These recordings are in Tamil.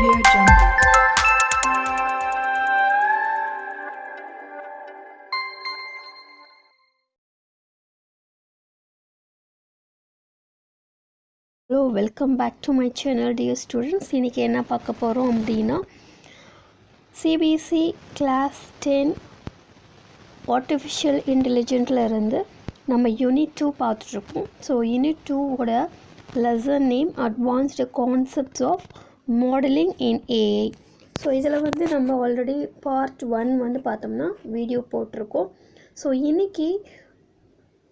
Audio Jungle. Hello, welcome back to my channel dear students. இன்னைக்கு என்ன பார்க்க போகிறோம் அப்படின்னா CBSE Class 10 Artificial Intelligence இருந்து நம்ம Unit 2 பார்த்துட்ருக்கோம். So Unit 2ஓட lesson name Advanced Concepts of Modeling in AI. So இதில் வந்து நம்ம ஆல்ரெடி Part 1 வந்து பார்த்தோம்னா வீடியோ போட்டிருக்கோம். ஸோ இன்னைக்கு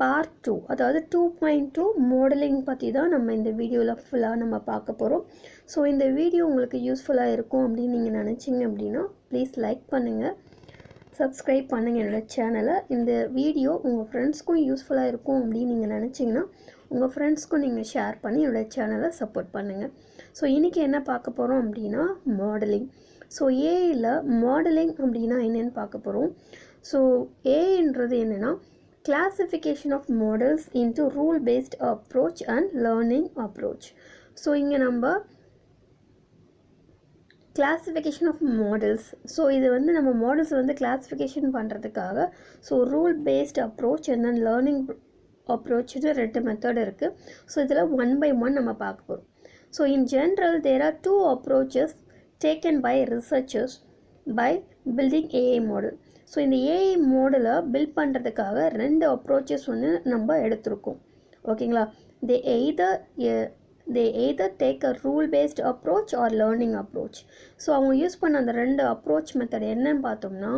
Part 2 அதாவது 2.2 மாடலிங் பற்றி தான் நம்ம இந்த வீடியோவில் ஃபுல்லாக நம்ம பார்க்க போகிறோம். ஸோ இந்த வீடியோ உங்களுக்கு யூஸ்ஃபுல்லாக இருக்கும் அப்படின்னு நீங்கள் நினச்சிங்க அப்படின்னா ப்ளீஸ் லைக் பண்ணுங்கள், சப்ஸ்கிரைப் பண்ணுங்கள் என்னோடய சேனலை. இந்த வீடியோ உங்கள் ஃப்ரெண்ட்ஸ்க்கும் யூஸ்ஃபுல்லாக இருக்கும் அப்படின்னு நீங்கள் நினச்சிங்கன்னா உங்கள் ஃப்ரெண்ட்ஸ்க்கும் நீங்கள் ஷேர் பண்ணி என்னோடய சேனலை சப்போர்ட் பண்ணுங்கள். ஸோ இன்றைக்கி என்ன பார்க்க போகிறோம் அப்படின்னா மாடலிங். ஸோ ஏஐயில் மாடலிங் அப்படின்னா என்னென்னு பார்க்க போகிறோம். ஸோ ஏஐன்றது என்னென்னா classification of models into rule based approach and learning approach. So இங்க நம்ம classification of models. So இது வந்து நம்ம models வந்து classification பண்றதுக்காக so rule based approach and then learning approach ரெண்டு மெத்தட் இருக்கு. So இதில் one by one நம்ம பார்க்க போறோம். So in general there are two approaches taken by researchers by building AI model. So இந்த ஏஐ மாடலை பில்ட் பண்ணுறதுக்காக ரெண்டு அப்ரோச்சஸ் வந்து நம்ம எடுத்திருக்கோம். ஓகேங்களா? They either take a rule based approach or learning approach. So அவங்க யூஸ் பண்ண அந்த ரெண்டு அப்ரோச் மெத்தட் என்னன்னு பார்த்தோம்னா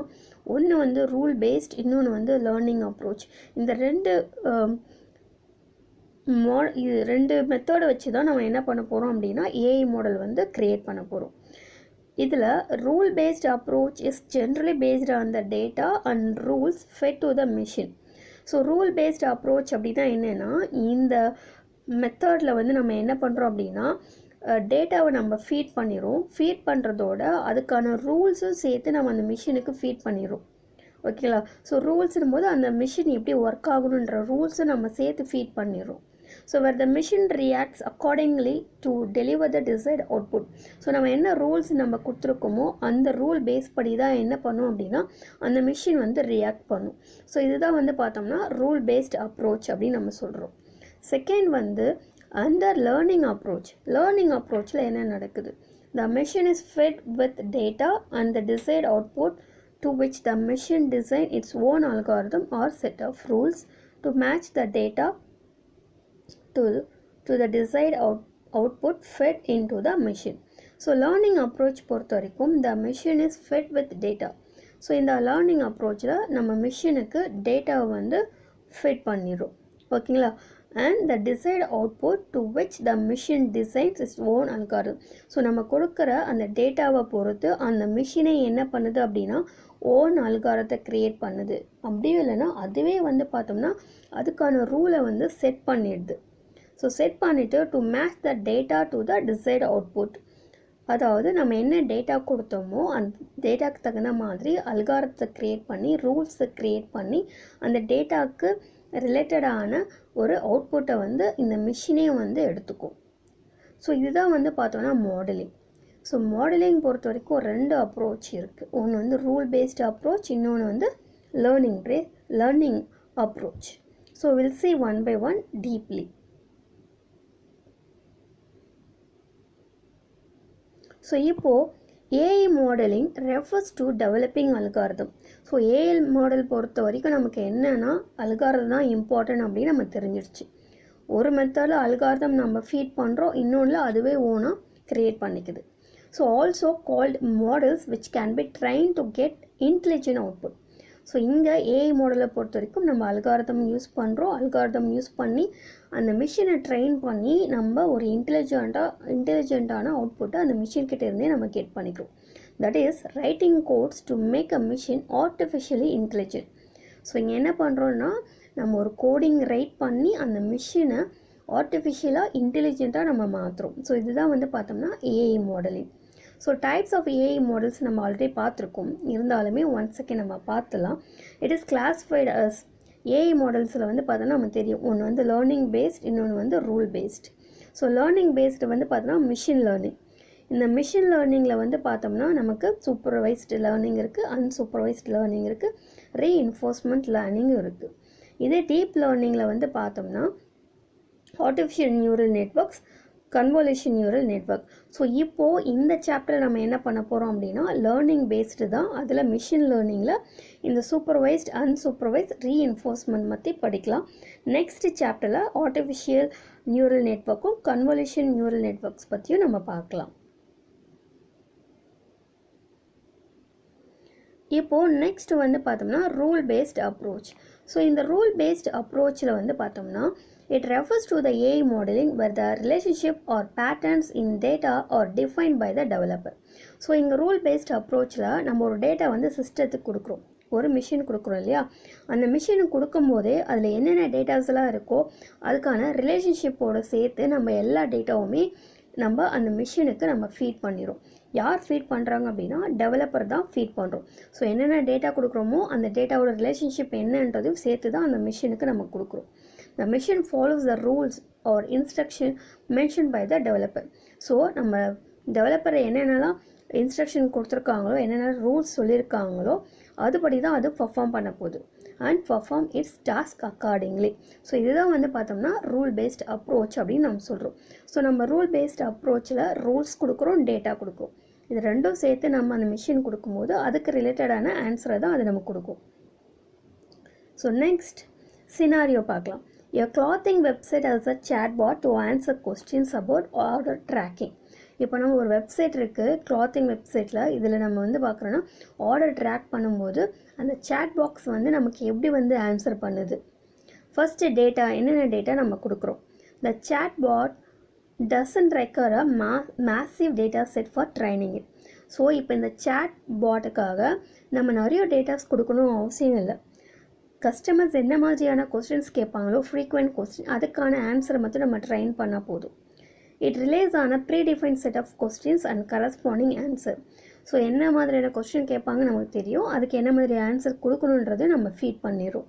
ஒன்று வந்து ரூல் பேஸ்ட், இன்னொன்று வந்து லேர்னிங் அப்ரோச். இந்த ரெண்டு மெத்தடை வச்சு தான் நம்ம என்ன பண்ண போகிறோம் அப்படின்னா ஏஐ மாடல் வந்து க்ரியேட் பண்ண போகிறோம். இதில் rule based approach is generally paste on the data and rules fed to the machine. So rule based approach அப்படின்னா என்னென்னா இந்த மெத்தடில் வந்து நம்ம என்ன பண்ணுறோம் அப்படின்னா டேட்டாவை நம்ம ஃபீட் பண்ணிடுறோம். ஃபீட் பண்ணுறதோட அதுக்கான ரூல்ஸும் சேர்த்து நம்ம அந்த மிஷினுக்கு ஃபீட் பண்ணிடுறோம். ஓகேங்களா? ஸோ ரூல்ஸ்னும் போது அந்த மிஷின் எப்படி ஒர்க் ஆகணுன்ற ரூல்ஸை நம்ம சேர்த்து ஃபீட் பண்ணிடுறோம். So where the machine reacts accordingly to deliver the desired output. So நம்ம என்ன ரூல்ஸ் நம்ம கொடுத்துருக்கோமோ அந்த ரூல் பேஸ் படி தான் என்ன பண்ணும் அப்படின்னா அந்த மிஷின் வந்து ரியாக்ட் பண்ணும். ஸோ இதுதான் வந்து பார்த்தோம்னா ரூல் பேஸ்ட் அப்ரோச் அப்படின்னு நம்ம சொல்கிறோம். செகண்ட் வந்து அந்த லேர்னிங் அப்ரோச். லேர்னிங் அப்ரோச்சில் என்ன நடக்குது? The machine is fed with data and the desired output to which the machine design its own algorithm or set of rules to match the data to the desired output fed into the machine. So learning approach பொறுத்த வரைக்கும் the machine is fed with data. So இந்த லேர்னிங் அப்ரோச்சில் நம்ம மிஷினுக்கு டேட்டாவை வந்து ஃபெட் பண்ணிடும். ஓகேங்களா? And the decide output to which the machine designs is own algorithm. So நம்ம கொடுக்குற அந்த டேட்டாவை பொறுத்து அந்த மிஷினை என்ன பண்ணுது அப்படின்னா ஓன் அல்காரத்தை க்ரியேட் பண்ணுது. அப்படியும் இல்லைன்னா அதுவே வந்து பார்த்தோம்னா அதுக்கான ரூலை வந்து செட் பண்ணிடுது. ஸோ செட் பண்ணிவிட்டு to match the data to the decide output. அதாவது நம்ம என்ன டேட்டா கொடுத்தோமோ அந்த டேட்டாவுக்கு தகுந்த மாதிரி அல்காரத்தை க்ரியேட் பண்ணி ரூல்ஸை க்ரியேட் பண்ணி அந்த டேட்டாவுக்கு ரிலேட்டடான ஒரு அவுட்புட்டை வந்து இந்த மிஷினே வந்து எடுத்துக்கும். ஸோ இதுதான் வந்து பார்த்தோன்னா மாடலிங். ஸோ மாடலிங் பொறுத்த வரைக்கும் ரெண்டு அப்ரோச் இருக்குது. ஒன்று வந்து ரூல் பேஸ்ட் அப்ரோச், இன்னொன்று வந்து learning approach. So we'll see one by one deeply. So இப்போது AI modelling refers to developing algorithm. So AI model பொறுத்த வரைக்கும் நமக்கு என்னென்னா அல்காரிதம் தான் இம்பார்ட்டன்ட் அப்படின்னு நம்ம தெரிஞ்சிடுச்சு. ஒரு மெத்தடில் அல்காரிதம் நம்ம ஃபீட் பண்ணுறோம், இன்னொன்றில் அதுவே ஓனாக க்ரியேட் பண்ணிக்குது. So also called models which can be train to get intelligent output. So இங்கே ஏஐ மாடலை பொறுத்த வரைக்கும் நம்ம அல்காரிதம் யூஸ் பண்ணுறோம். அல்காரிதம் யூஸ் பண்ணி அந்த மிஷினை ட்ரெயின் பண்ணி நம்ம ஒரு இன்டெலிஜென்ட்டான அவுட்புட்டை அந்த மிஷின்கிட்ட இருந்தே நம்ம கெட் பண்ணிக்கிறோம். That is writing codes to make a machine artificially intelligent. So இங்கே என்ன பண்ணுறோன்னா நம்ம ஒரு கோடிங் ரைட் பண்ணி அந்த மிஷினை ஆர்டிஃபிஷியலாக இன்டெலிஜென்ட்டாக நம்ம மாற்றுறோம். ஸோ இதுதான் வந்து பார்த்தோம்னா AI modelling. So types of AI models நம்ம ஆல்ரெடி பார்த்துருக்கோம், இருந்தாலுமே ஒன்ஸ் செகண்ட் நம்ம பார்த்துலாம். It is classified as AI மாடல்ஸில் வந்து பார்த்தோன்னா நமக்கு தெரியும், ஒன்று வந்து லேர்னிங் பேஸ்ட், இன்னொன்று வந்து rule based. So learning based வந்து பார்த்தோன்னா மிஷின் லேர்னிங். இந்த மிஷின் லேர்னிங்கில் வந்து பார்த்தோம்னா நமக்கு சூப்பர்வைஸ்டு லேர்னிங் இருக்குது, அன்சூப்பர்வைஸ்டு லேர்னிங் இருக்குது, ரீஇன்ஃபோர்ஸ்மெண்ட் லேர்னிங்கும் இருக்குது. இதே டீப் லேர்னிங்கில் வந்து பார்த்தோம்னா artificial neural networks, convolution neural network. So இப்போது இந்த சாப்டர் நம்ம என்ன பண்ண போகிறோம் அப்படின்னா லேர்னிங் பேஸ்டு தான். அதில் மிஷின் லேர்னிங்கில் இந்த சூப்பர்வைஸ்ட் அன்சூப்பர்வைஸ்ட் ரீஇன்ஃபோர்ஸ்மெண்ட் பற்றி படிக்கலாம். நெக்ஸ்ட் சாப்டரில் ஆர்டிஃபிஷியல் நியூரல் நெட்வொர்க்கும் கன்வல்யூஷன் நியூரல் நெட்வொர்க்ஸ் பற்றியும் நம்ம பார்க்கலாம். இப்போது நெக்ஸ்ட் வந்து பார்த்தோம்னா ரூல் பேஸ்ட் அப்ரோச். ஸோ இந்த ரூல் பேஸ்ட் அப்ரோச்சில் வந்து பார்த்தோம்னா it refers to the AI modeling where the relationship or patterns in data are defined by the developer. So இங்கே ரூல் பேஸ்ட் அப்ரோச்சில் நம்ம ஒரு டேட்டா வந்து சிஸ்டத்துக்கு கொடுக்குறோம், ஒரு மிஷின் கொடுக்குறோம் இல்லையா? அந்த மிஷினுக்கு கொடுக்கும்போதே அதில் என்னென்ன டேட்டாஸ்லாம் இருக்கோ அதுக்கான ரிலேஷன்ஷிப்போடு சேர்த்து நம்ம எல்லா டேட்டாவுமே நம்ம அந்த மிஷினுக்கு நம்ம ஃபீட் பண்ணிடுறோம். யார் ஃபீட் பண்ணுறாங்க அப்படின்னா டெவலப்பர் தான் ஃபீட் பண்ணுறோம். ஸோ என்னென்ன டேட்டா கொடுக்குறோமோ அந்த டேட்டாவோட ரிலேஷன்ஷிப் என்னன்றதையும் சேர்த்து தான் அந்த மிஷினுக்கு நம்ம கொடுக்குறோம். The machine follows the rules or instruction mentioned by the developer. So நம்ம டெவலப்பர் என்னென்னலாம் இன்ஸ்ட்ரக்ஷன் கொடுத்துருக்காங்களோ, என்னென்ன ரூல்ஸ் சொல்லியிருக்காங்களோ அதுபடி தான் அது பர்ஃபார்ம் பண்ண போகுது. And perform it's task accordingly. So இதுதான் வந்து பார்த்தோம்னா ரூல் பேஸ்ட் அப்ரோச் அப்படின்னு நம்ம சொல்கிறோம். ஸோ நம்ம ரூல் பேஸ்ட் அப்ரோச்சில் ரூல்ஸ் கொடுக்குறோம், டேட்டா கொடுக்குறோம். இது ரெண்டும் சேர்த்து நம்ம அந்த மிஷின் கொடுக்கும்போது அதுக்கு ரிலேட்டடான ஆன்சரை தான் அது நமக்கு கொடுக்கும். ஸோ நெக்ஸ்ட் சினாரியோ பார்க்கலாம். A clothing website has a chatbot to answer questions about order tracking. இப்போ நம்ம ஒரு வெப்சைட் இருக்குது, கிளாத்திங் வெப்சைட்டில். இதில் நம்ம வந்து பார்க்குறோன்னா ஆர்டர் ட்ராக் பண்ணும்போது அந்த சேட் பாக்ஸ் வந்து நமக்கு எப்படி வந்து ஆன்சர் பண்ணுது. ஃபஸ்ட்டு டேட்டா, என்னென்ன டேட்டா நம்ம கொடுக்குறோம். The chatbot doesn't require a massive data set for training it. So இப்போ இந்த சேட் பாட்டுக்காக நம்ம நிறைய டேட்டாஸ் கொடுக்கணும் அவசியம் இல்லை. கஸ்டமர்ஸ் என்ன மாதிரியான கொஸ்டின்ஸ் கேட்பாங்களோ, ஃப்ரீக்வெண்ட் கொஸ்டின், அதுக்கான ஆன்சரை மட்டும் நம்ம ட்ரெயின் பண்ணால் போதும். It relies on a predefined set of questions and corresponding answer. So என்ன மாதிரியான கொஸ்டின் கேட்பாங்க நமக்கு தெரியும், அதுக்கு என்ன மாதிரி ஆன்சர் கொடுக்கணுன்றதை நம்ம ஃபீட் பண்ணிடுறோம்.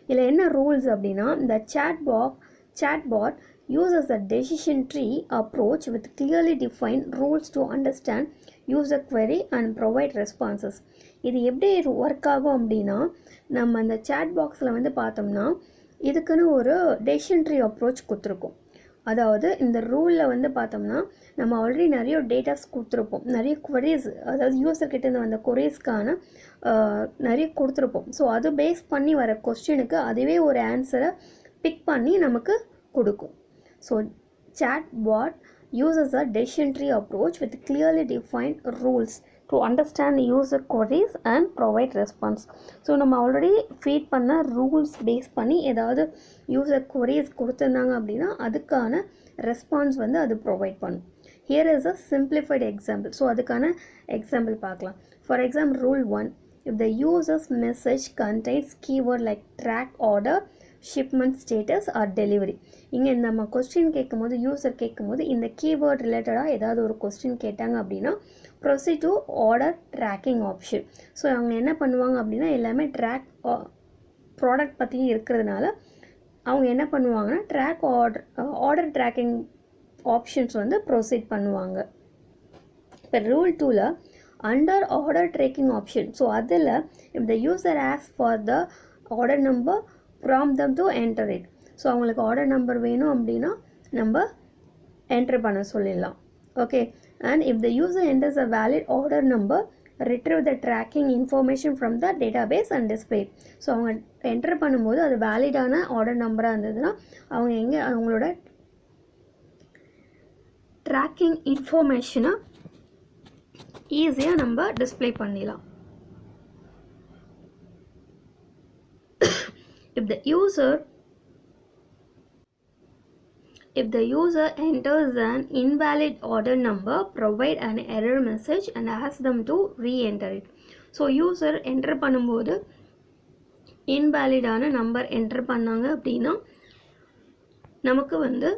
இதில் என்ன ரூல்ஸ் அப்படின்னா இந்த chatbot uses a decision tree approach with clearly defined rules to understand user query and provide responses. இது எப்படி ஒர்க் ஆகும் அப்படின்னா நம்ம அந்த சேட் பாக்ஸில் வந்து பார்த்தோம்னா இதுக்குன்னு ஒரு டெசிஷன் ட்ரீ அப்ரோச் கொடுத்துருக்கோம். அதாவது இந்த ரூலில் வந்து பார்த்தோம்னா நம்ம ஆல்ரெடி நிறைய டேட்டாஸ் கொடுத்துருப்போம், நிறைய குவரிஸ், அதாவது யூசர்கிட்டேருந்து வந்த குவரிஸ்க்கான நிறைய கொடுத்துருப்போம். ஸோ அது பேஸ் பண்ணி வர கொஸ்டினுக்கு அதுவே ஒரு ஆன்சரை பிக் பண்ணி நமக்கு கொடுக்கும். So chatbot uses a decision tree approach with clearly defined rules to understand user queries and provide response. So நம்ம ஆல்ரெடி ஃபீட் பண்ண ரூல்ஸ் பேஸ் பண்ணி ஏதாவது யூசர் queries கொடுத்துருந்தாங்க அப்படின்னா அதுக்கான ரெஸ்பான்ஸ் வந்து அது ப்ரொவைட் பண்ணும். Here is a simplified example. So அதுக்கான எக்ஸாம்பிள் பார்க்கலாம். For example rule 1, if the user's message contains keyword like track order, shipment status R delivery. இங்கே நம்ம கொஸ்டின் கேட்கும்போது, யூசர் கேட்கும்போது இந்த கீவேர்ட் ரிலேட்டடாக ஏதாவது ஒரு கொஸ்டின் கேட்டாங்க அப்படின்னா proceed to order tracking option. So அவங்க என்ன பண்ணுவாங்க அப்படின்னா எல்லாமே ப்ராடக்ட் பற்றி இருக்கிறதுனால அவங்க என்ன பண்ணுவாங்கன்னா ஆர்டர் ட்ராக்கிங் ஆப்ஷன்ஸ் வந்து ப்ரொசீட் பண்ணுவாங்க. இப்போ ரூல் 2ல் under order tracking option. So அதில் if the user ask for the order number prompt them to enter it. So அவங்களுக்கு ஆர்டர் நம்பர் வேணும் அப்படின்னா நம்ம என்ட்ரு பண்ண சொல்லிடலாம். Okay. And if the user enters a valid order number, retrieve the tracking information from the database and display. So அவங்க என்டர் பண்ணும்போது அது வேலிடான ஆர்டர் நம்பராக இருந்ததுன்னா அவங்க அவங்களோட ட்ராக்கிங் இன்ஃபர்மேஷனை ஈஸியாக நம்ம டிஸ்பிளே பண்ணிடலாம். If the user enters an invalid order number, provide an error message and ask them to re-enter it. So user enter பண்ணும்போது இன்வேலிடான நம்பர் என்டர் பண்ணாங்க அப்படின்னா நமக்கு வந்து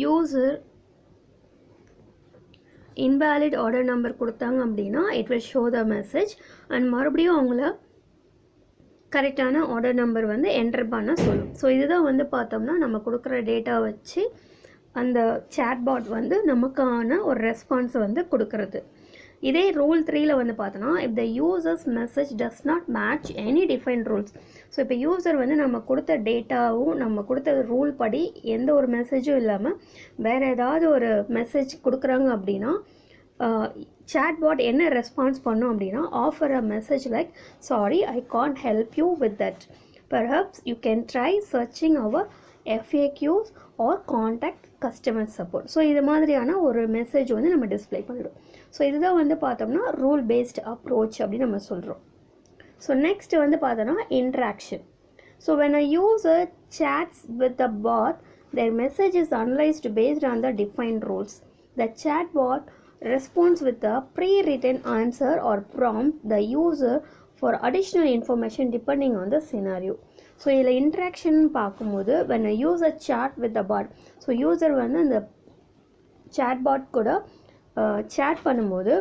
யூசர் invalid order number கொடுத்தாங்க அப்படின்னா it will show the message and மறுபடியும் அவங்கள கரெக்டான ஆர்டர் நம்பர் வந்து என்டர் பண்ண சொல்லும். ஸோ இதுதான் வந்து பார்த்தோம்னா நம்ம கொடுக்குற டேட்டா வச்சு அந்த chatbot வந்து நமக்கான ஒரு ரெஸ்பான்ஸை வந்து கொடுக்கறது. இதே ரூல் 3ல வந்து பார்த்தோன்னா, if the users message does not match any defined rules. So இப்போ யூசர் வந்து நம்ம கொடுத்த டேட்டாவும் நம்ம கொடுத்த ரூல் படி எந்த ஒரு மெசேஜும் இல்லாமல் வேறு ஏதாவது ஒரு மெசேஜ் கொடுக்குறாங்க அப்படின்னா chatbot என்ன ரெஸ்பான்ஸ் பண்ணும் அப்படின்னா, offer a message like sorry I can't help you with that, perhaps you can try searching our FAQs or contact customer support. So இது மாதிரியான ஒரு மெசேஜ் வந்து நம்ம டிஸ்பிளே பண்ணிடும். ஸோ இதுதான் வந்து பார்த்தோம்னா ரூல் பேஸ்ட் அப்ரோச் அப்படின்னு நம்ம சொல்கிறோம். ஸோ நெக்ஸ்ட் வந்து பார்த்தோன்னா interaction. So when a user chats with the bot, their message is analyzed based on the defined rules. The chatbot responds with a pre-written answer or prompt the user for additional information depending on the scenario. So இதில் இன்ட்ராக்ஷன் பார்க்கும்போது when a user chat with the bot, so user வந்து அந்த chatbot கூட chat பண்ணும்போது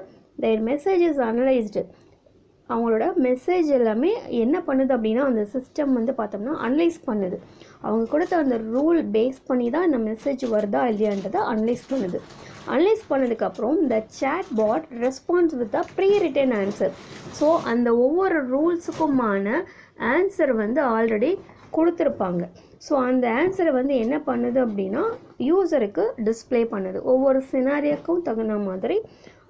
their message is analyzed. அவங்களோட மெசேஜ் எல்லாமே என்ன பண்ணுது அப்படின்னா அந்த சிஸ்டம் வந்து பார்த்தோம்னா அனலைஸ் பண்ணுது. அவங்க கொடுத்த அந்த ரூல் பேஸ் பண்ணி தான் இந்த மெசேஜ் வருதா இல்லையான்றதை அனலைஸ் பண்ணுது. அனலைஸ் பண்ணதுக்கப்புறம் இந்த chatbot response with a pre written answer. So அந்த ஒவ்வொரு ரூல்ஸுக்குமான ஆன்சர் வந்து ஆல்ரெடி கொடுத்துருப்பாங்க. ஸோ அந்த ஆன்சரை வந்து என்ன பண்ணுது அப்படின்னா யூசருக்கு டிஸ்பிளே பண்ணுது. ஒவ்வொரு சினாரியோக்கும் தகுந்த மாதிரி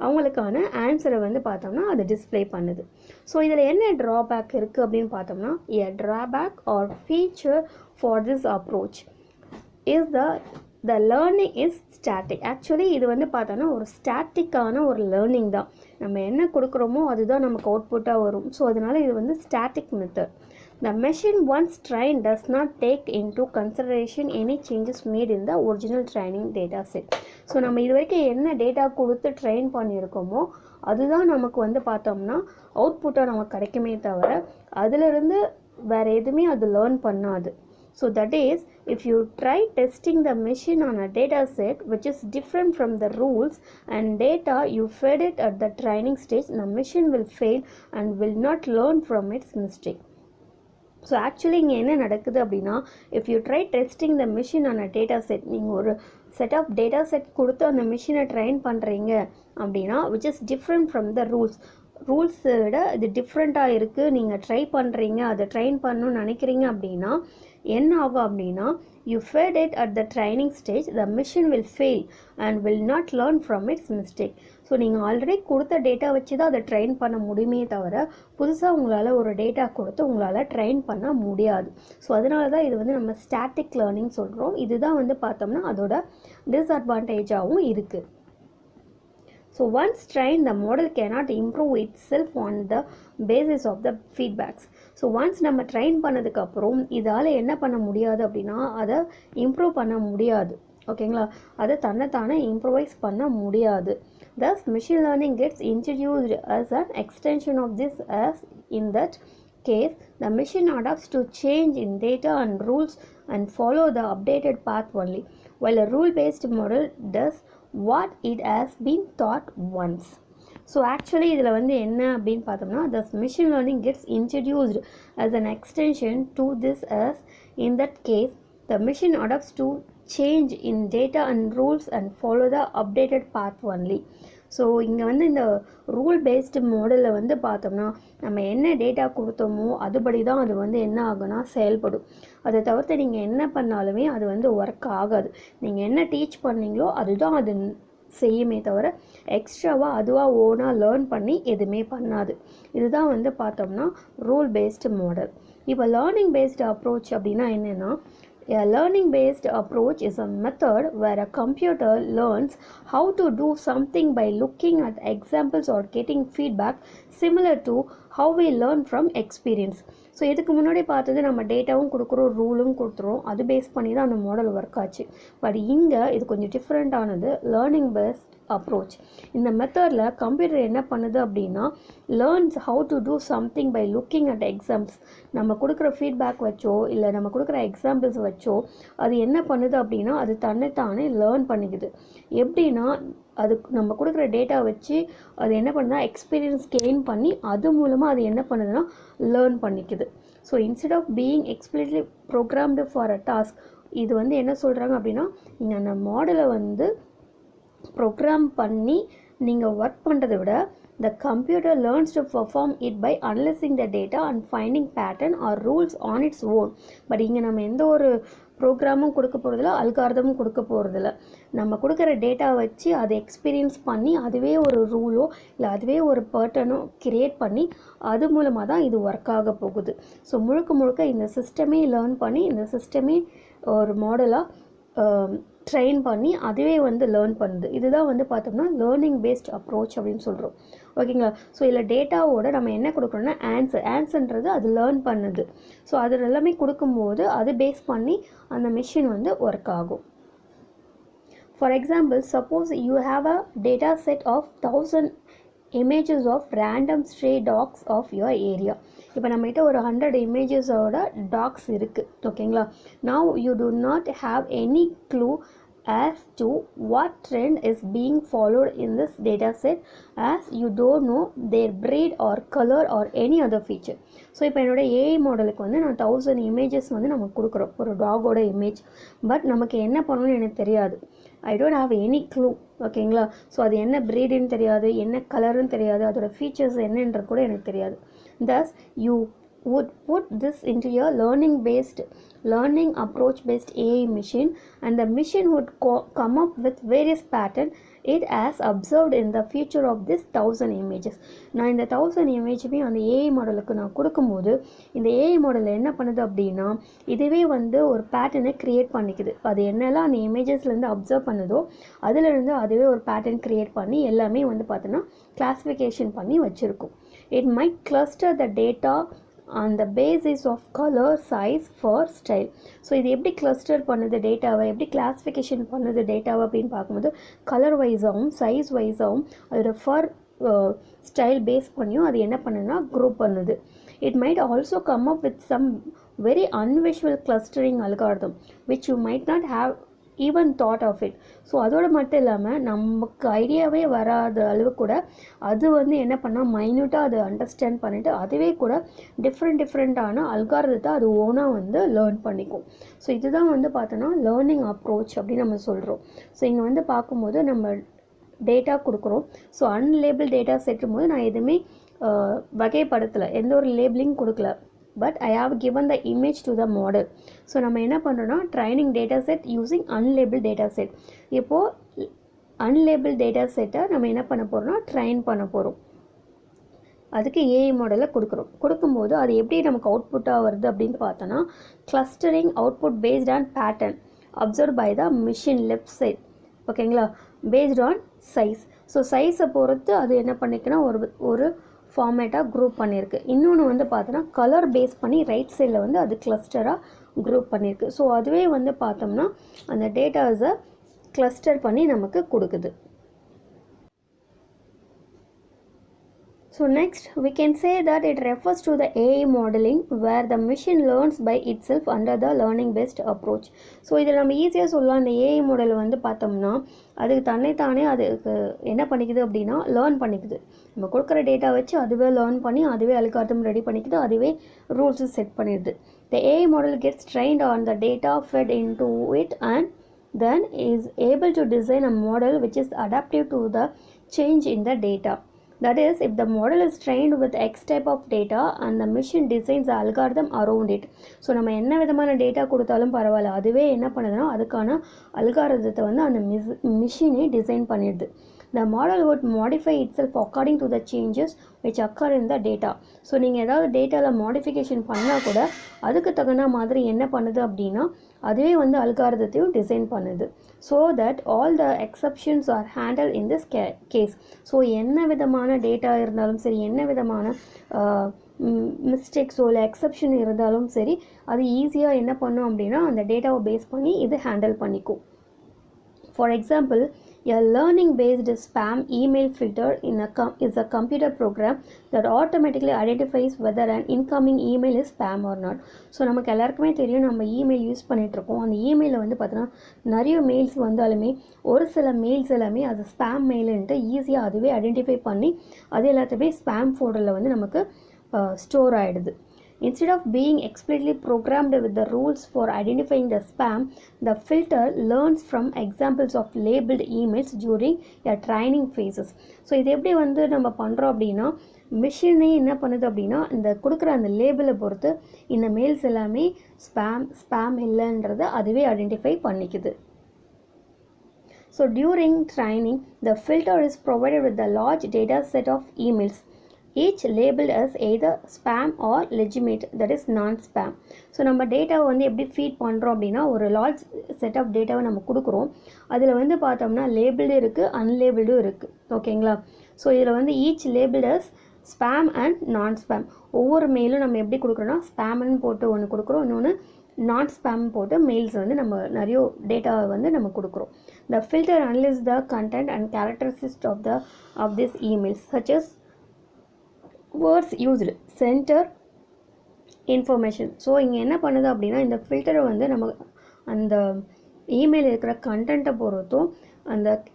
அவங்களுக்கான ஆன்சரை வந்து பார்த்தோம்னா அது டிஸ்பிளே பண்ணுது. ஸோ இதில் என்ன ட்ராபேக் இருக்குது அப்படின்னு பார்த்தோம்னா, a drawback or feature for this approach is the learning is static. Actually இது வந்து பார்த்தோன்னா ஒரு ஸ்டாட்டிக்கான ஒரு லேர்னிங் தான். நம்ம என்ன கொடுக்குறோமோ அதுதான் நமக்கு அவுட்புட்டாக வரும். ஸோ அதனால் இது வந்து static method. The machine once trained does not take into consideration any changes made in the original training data set. So நம்ம இது வரைக்கும் என்ன டேட்டா கொடுத்து ட்ரெயின் பண்ணியிருக்கோமோ அதுதான் நமக்கு வந்து பார்த்தோம்னா அவுட்புட்டாக நமக்கு கிடைக்குமே தவிர அதிலிருந்து வேறு எதுவுமே அது லேர்ன் பண்ணாது. So that is, if you try testing the machine on a data set which is different from the rules and data you fed it at the training stage, the machine will fail and will not learn from its mistake. So actually இங்கே என்ன நடக்குது அப்படின்னா, if you try testing the machine on a data set, நீங்கள் ஒரு செட் ஆஃப் டேட்டா செட் கொடுத்து அந்த மிஷினை ட்ரெயின் பண்ணுறீங்க அப்படின்னா which is different from the ரூல்ஸை விட இது டிஃப்ரெண்ட்டாக இருக்குது, நீங்கள் ட்ரை பண்ணுறீங்க அதை ட்ரெயின் பண்ணணும்னு நினைக்கிறீங்க அப்படின்னா என்ன ஆகும் அப்படின்னா, you fed it at the training stage, the machine will fail and will not learn from its mistake. So நீங்கள் ஆல்ரெடி கொடுத்த டேட்டா வச்சு தான் அதை ட்ரெயின் பண்ண முடியுமே தவிர புதுசாக உங்களால் ஒரு டேட்டா கொடுத்து உங்களால் ட்ரெயின் பண்ண முடியாது. ஸோ அதனால தான் இது வந்து நம்ம ஸ்டாட்டிக் லேர்னிங் சொல்கிறோம். இதுதான் வந்து பார்த்தோம்னா அதோட டிஸ்அட்வான்டேஜாகவும் இருக்குது. So once trained, the model cannot improve itself on the basis of the feedbacks. So once நம்ம ட்ரெயின் பண்ணதுக்கப்புறம் இதால் என்ன பண்ண முடியாது அப்படின்னா அதை இம்ப்ரூவ் பண்ண முடியாது. ஓகேங்களா, அதை தன்னைத்தானே இம்ப்ரூவைஸ் பண்ண முடியாது. Thus machine learning gets introduced as an extension of this, as in that case the machine adapts to change in data and rules and follow the updated path only, while a rule based model does what it has been taught once. So actually இதில் வந்து என்ன அப்படின்னு பார்த்தோம்னா, the machine learning gets introduced as an extension to this, as in that case the machine adapts to change in data and rules and follow the updated path only. So இங்கே வந்து இந்த ரூல் பேஸ்டு மாடலில் வந்து பார்த்தோம்னா நம்ம என்ன டேட்டா கொடுத்தோமோ அதுபடி தான் அது வந்து என்ன ஆகுனா செயல்படும். அதை தவிர்த்து நீங்கள் என்ன பண்ணாலுமே அது வந்து ஒர்க் ஆகாது. நீங்கள் என்ன டீச் பண்ணீங்களோ அதுதான் அது செய்யுமே தவிர எக்ஸ்ட்ராவாக அதுவாக ஓனாக லேர்ன் பண்ணி எதுவுமே பண்ணாது. இதுதான் வந்து பார்த்தோம்னா ரூல் பேஸ்டு மாடல். இப்போ லேர்னிங் பேஸ்டு அப்ரோச் அப்படின்னா என்னென்னா, a learning based approach is a method where a computer learns how to do something by looking at examples or getting feedback similar to how we learn from experience. So இதுக்கு முன்னாடி பார்த்தது நம்ம டேட்டாவும் கொடுக்குறோம், ரூலும் கொடுத்துரும், அது பேஸ் பண்ணி தான் அந்த மாடல் ஒர்க் ஆச்சு. பட் இங்கே இது கொஞ்சம் டிஃப்ரெண்ட்டானது லேர்னிங் பேஸ்ட் அப்ரோச். இந்த மெத்தடில் கம்ப்யூட்டர் என்ன பண்ணுது அப்படின்னா, learns how to do something by looking at examples. நம்ம கொடுக்குற ஃபீட்பேக் வச்சோ இல்லை நம்ம கொடுக்குற எக்ஸாம்பிள்ஸ் வச்சோ அது என்ன பண்ணுது அப்படின்னா அது தன்னைத்தானே லேர்ன் பண்ணிக்குது. எப்படின்னா அது நம்ம கொடுக்குற டேட்டா வச்சு அது என்ன பண்ணுதுன்னா எக்ஸ்பீரியன்ஸ் கெயின் பண்ணி அது மூலமாக அது என்ன பண்ணுதுன்னா லேர்ன் பண்ணிக்குது. So instead of being explicitly programmed for a task, இது வந்து என்ன சொல்கிறாங்க அப்படின்னா, நீங்கள் அந்த மாடலை வந்து ப்ரோக்ராம் பண்ணி நீங்கள் ஒர்க் பண்ணுறதை விட the computer learns to perform it by analyzing the data and finding pattern or rules on its own. But இங்கே நம்ம எந்த ஒரு ப்ரோக்ராமும் கொடுக்க போகிறதில்ல, அல்காரிதமும் கொடுக்க போகிறதில்ல. நம்ம கொடுக்குற டேட்டா வச்சு அதை எக்ஸ்பீரியன்ஸ் பண்ணி அதுவே ஒரு ரூலோ இல்லை அதுவே ஒரு பேட்டர்னோ கிரியேட் பண்ணி அது மூலமாக தான் இது ஒர்க் ஆக போகுது. ஸோ முழுக்க முழுக்க இந்த சிஸ்டமே லேர்ன் பண்ணி இந்த சிஸ்டமே ஒரு மாடலாக ட்ரெயின் பண்ணி அதுவே வந்து லேர்ன் பண்ணுது. இதுதான் வந்து பார்த்தோம்னா லேர்னிங் பேஸ்ட் அப்ரோச் அப்படின்னு சொல்கிறோம். ஓகேங்களா? ஸோ இதில் டேட்டாவோட நம்ம என்ன கொடுக்குறோம்னா ஆன்சர்ன்றது அது லேர்ன் பண்ணுது. ஸோ அது எல்லாமே கொடுக்கும்போது அது பேஸ் பண்ணி அந்த மிஷின் வந்து ஒர்க் ஆகும். For example, suppose you have a data set of 1000 images of random stray dogs of your area. இப்போ நம்மகிட்ட ஒரு 100 imagesோட டாக்ஸ் இருக்குது. ஓகேங்களா? Now you do not have any clue as to what trend is being followed in this data set, as you don't know their breed or color or any other feature. So இப்போ என்னோட ஏஐ மாடலுக்கு வந்து நான் 1000 images வந்து நமக்கு கொடுக்குறோம், ஒரு டாகோட இமேஜ். பட் நமக்கு என்ன பண்ணணும்னு எனக்கு தெரியாது. I don't have any clue. ஓகேங்களா? ஸோ அது என்ன ப்ரீடுன்னு தெரியாது, என்ன கலருன்னு தெரியாது, அதோட ஃபீச்சர்ஸ் என்னன்றது கூட எனக்கு தெரியாது. thus you would put this into your learning approach based AI machine, and the machine would come up with various pattern it has observed in the future of this 1000 images. நான் இந்த 1000 இமேஜுமே அந்த ஏஐ மாடலுக்கு நான் கொடுக்கும்போது இந்த ஏஐ மாடலில் என்ன பண்ணுது அப்படின்னா, இதுவே வந்து ஒரு பேட்டர்னை க்ரியேட் பண்ணிக்குது. அது என்னெல்லாம் அந்த இமேஜஸ்லேருந்து அப்சர்வ் பண்ணுதோ அதிலிருந்து அதுவே ஒரு பேட்டர்ன் க்ரியேட் பண்ணி எல்லாமே வந்து பார்த்தோன்னா கிளாஸிஃபிகேஷன் பண்ணி வச்சுருக்கும். It might cluster the data on the basis of color, size, for style. So இது எப்படி கிளஸ்டர் பண்ணுது டேட்டாவை, எப்படி கிளாஸிஃபிகேஷன் பண்ணுது டேட்டாவை அப்படின்னு பார்க்கும்போது கலர் வைஸாகவும் சைஸ் வைஸாகவும் அதோட ஃபர் ஸ்டைல் பேஸ் பண்ணியும் அது என்ன பண்ணுன்னா குரூப் பண்ணுது. It might also come up with some very unusual clustering algorithm which you might not have even thought of it. So அதோடு மட்டும் இல்லாமல் நமக்கு ஐடியாவே வராத அளவு கூட அது வந்து என்ன பண்ணால் மைன்யூட்டாக அதை அண்டர்ஸ்டாண்ட் பண்ணிவிட்டு அதுவே கூட டிஃப்ரெண்ட்டான அல்காரிதத்தை அது ஓனாக வந்து லேர்ன் பண்ணிக்கும். ஸோ இதுதான் வந்து பார்த்தோன்னா லேர்னிங் அப்ரோச் அப்படின்னு நம்ம சொல்கிறோம். ஸோ இங்கே வந்து பார்க்கும்போது நம்ம டேட்டா கொடுக்குறோம். ஸோ அன்லேபிள் டேட்டா செட்டும் போது நான் எதுவுமே வகைப்படுத்தலை, எந்த ஒரு லேபிளிங் கொடுக்கல. but I have given the image to the model. So நம்ம என்ன பண்ணுறோன்னா training data set using அன்லேபிள் data set. இப்போது அன்லேபிள் டேட்டா செட்டை நம்ம என்ன பண்ண போகிறோம்னா ட்ரைன் பண்ண போகிறோம். அதுக்கு ஏஐ மாடலை கொடுக்கும்போது அது எப்படி நமக்கு அவுட்புட்டாக வருது அப்படின்னு பார்த்தோன்னா, clustering output based on pattern observe by the machine left side. ஓகேங்களா? Based on size. ஸோ சைஸை பொறுத்து அது என்ன பண்ணிக்குன்னா ஒரு ஃபார்மேட்டாக குரூப் பண்ணியிருக்கு. இன்னொன்று வந்து பார்த்தோன்னா கலர் பேஸ் பண்ணி ரைட் சைடில் வந்து அது கிளஸ்டராக குரூப் பண்ணியிருக்கு. ஸோ அதுவே வந்து பார்த்தோம்னா அந்த டேட்டாஸை கிளஸ்டர் பண்ணி நமக்கு கொடுக்குது. So next we can say that it refers to the AI modeling where the machine learns by itself under the learning based approach. So இதில் நம்ம ஈஸியாக சொல்லலாம், இந்த ஏஐ மாடல் வந்து பார்த்தோம்னா அதுக்கு தன்னைத்தானே அதுக்கு என்ன பண்ணிக்குது அப்படின்னா லேர்ன் பண்ணிக்குது. நம்ம கொடுக்குற டேட்டா வச்சு அதுவே லேர்ன் பண்ணி அதுவே அல்காரிதம் ரெடி பண்ணிக்குது, அதுவே ரூல்ஸு செட் பண்ணிடுது. The AI model gets trained on the data fed into it and then is able to design a model which is adaptive to the change in the data. That is, if the model is trained with X type of data and the machine designs the algorithm around it. So நம்ம என்ன விதமான டேட்டா கொடுத்தாலும் பரவாயில்ல, அதுவே என்ன பண்ணுதுன்னா அதுக்கான அல்காரிதத்தை வந்து அந்த மிஷினே டிசைன் பண்ணிடுது. The model would modify itself according to the changes which occur in the data. So நீங்கள் ஏதாவது டேட்டாவில் மாடிஃபிகேஷன் பண்ணால் கூட அதுக்கு தகுந்த மாதிரி என்ன பண்ணுது அப்படின்னா அதுவே வந்து அல்காரிதத்தையும் டிசைன் பண்ணுது. So that all the exceptions are handle in this case. So என்ன விதமான டேட்டா இருந்தாலும் சரி, என்ன விதமான மிஸ்டேக்ஸோ இல்லை எக்ஸப்ஷன் இருந்தாலும் சரி, அது ஈஸியாக என்ன பண்ணும் அப்படின்னா அந்த டேட்டாவை பேஸ் பண்ணி இது ஹேண்டில் பண்ணிக்கும். For example, a learning-based spam email filter is a computer program that automatically identifies whether an incoming email is spam or not. So நமக்கு எல்லாருக்குமே தெரியும், நம்ம இமெயில் யூஸ் பண்ணிகிட்ருக்கோம். அந்த இமெயிலில் வந்து பார்த்தோன்னா நிறைய மெயில்ஸ் வந்தாலுமே ஒரு சில மெயில்ஸ் எல்லாமே அது ஸ்பேம் மெயிலுன்ட்டு ஈஸியாக அதுவே ஐடென்டிஃபை பண்ணி அது எல்லாத்தையுமே ஸ்பேம் ஃபோல்டரில் வந்து நமக்கு ஸ்டோர் ஆகிடுது. Instead of being explicitly programmed with the rules for identifying the spam, the filter learns from examples of labeled emails during a training phases. So இது எப்படி வந்து நம்ம பண்ணுறோம் அப்படின்னா, மிஷினே என்ன பண்ணுது அப்படின்னா, இந்த கொடுக்குற அந்த லேபிளை பொறுத்து இந்த மெயில்ஸ் எல்லாமே ஸ்பேம் இல்லைன்றதை அதுவே identify பண்ணிக்குது. So during training, the filter is provided with a large data set of emails, each labeled as either spam or legitimate, that is non-spam. So நம்ம டேட்டாவை வந்து எப்படி ஃபீட் பண்ணுறோம் அப்படின்னா, ஒரு லார்ஜ் செட் ஆஃப் டேட்டாவை நம்ம கொடுக்குறோம். அதில் வந்து பார்த்தோம்னா லேபிள்டும் இருக்குது, அன்லேபிள்டும் இருக்குது. ஓகேங்களா? ஸோ இதில் வந்து each labelled as spam and non spam. ஒவ்வொரு மெயிலும் நம்ம எப்படி கொடுக்குறோன்னா, ஸ்பேம்னு போட்டு ஒன்று கொடுக்குறோம், இன்னொன்று நான் ஸ்பேம் போட்டு மெயில்ஸ் வந்து நம்ம நிறைய டேட்டாவை வந்து நம்ம கொடுக்குறோம். The filter analyzes the content and characteristics of these emails, such as words used, center, information. So இங்கே என்ன பண்ணுது அப்படின்னா, இந்த ஃபில்டரை வந்து நம்ம அந்த இமெயில் இருக்கிற கண்டென்ட்டை பொறுத்தும்,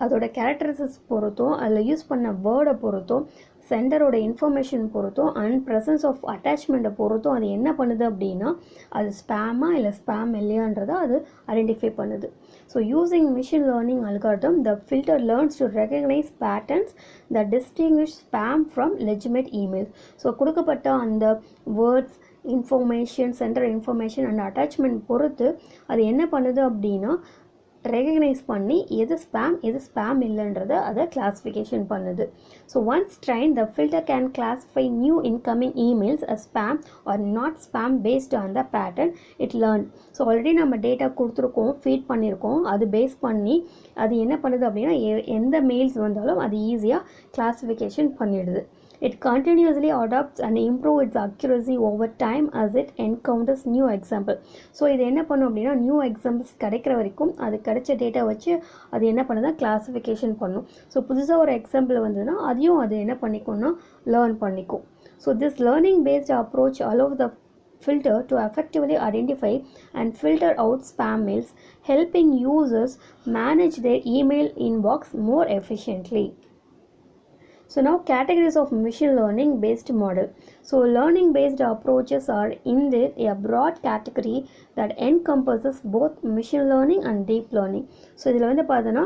அதோட கேரக்டரிஸ்டிக்ஸ் பொறுத்தும், அதில் யூஸ் பண்ண வேர்டை பொறுத்தும், சென்டரோட இன்ஃபர்மேஷன் பொறுத்தும் அண்ட் ப்ரெசன்ஸ் ஆஃப் அட்டாச்மெண்ட்டை பொறுத்தும் அது என்ன பண்ணுது அப்படின்னா, அது ஸ்பேமா இல்லை ஸ்பேம் இல்லையான்றதை அது ஐடென்டிஃபை பண்ணுது. So using machine learning algorithm, the filter learns to recognise patterns that distinguish spam from legitimate emails. So கொடுக்கப்பட்ட அந்த words, information, centre information and attachment பொறுத்து அது என்ன பண்ணுது அப்படின்னா, ரெகக்னைஸ் பண்ணி எது ஸ்பேம் இல்லைன்றதை அதை கிளாஸிஃபிகேஷன் பண்ணுது. So once train, the filter can classify new incoming emails as spam or not spam based on the pattern it learn. So already நம்ம டேட்டா கொடுத்துருக்கோம், ஃபீட் பண்ணியிருக்கோம், அது பேஸ் பண்ணி அது என்ன பண்ணுது அப்படின்னா, எந்த மெயில்ஸ் வந்தாலும் அது ஈஸியாக கிளாஸிஃபிகேஷன் பண்ணிடுது. It continuously adapts and improves its accuracy over time as it encounters new example. So இது என்ன பண்ணும் அப்படின்னா, நியூ எக்ஸாம்பிள்ஸ் கிடைக்கிற வரைக்கும் அது கிடைச்ச டேட்டா வச்சு அது என்ன பண்ணுதா, கிளாஸிஃபிகேஷன் பண்ணும். ஸோ புதுசாக ஒரு எக்ஸாம்பிள் வந்ததுன்னா அதையும் அது என்ன பண்ணிக்கும்னா லேர்ன் பண்ணிக்கும். So this learning paste approach allows the filter to effectively identify and filter out spam mails, helping users manage their email inbox more efficiently. So now categories of machine learning based model. So learning based approaches are indeed a broad category that encompasses both machine learning and deep learning. So இதில் வந்து பார்த்தோன்னா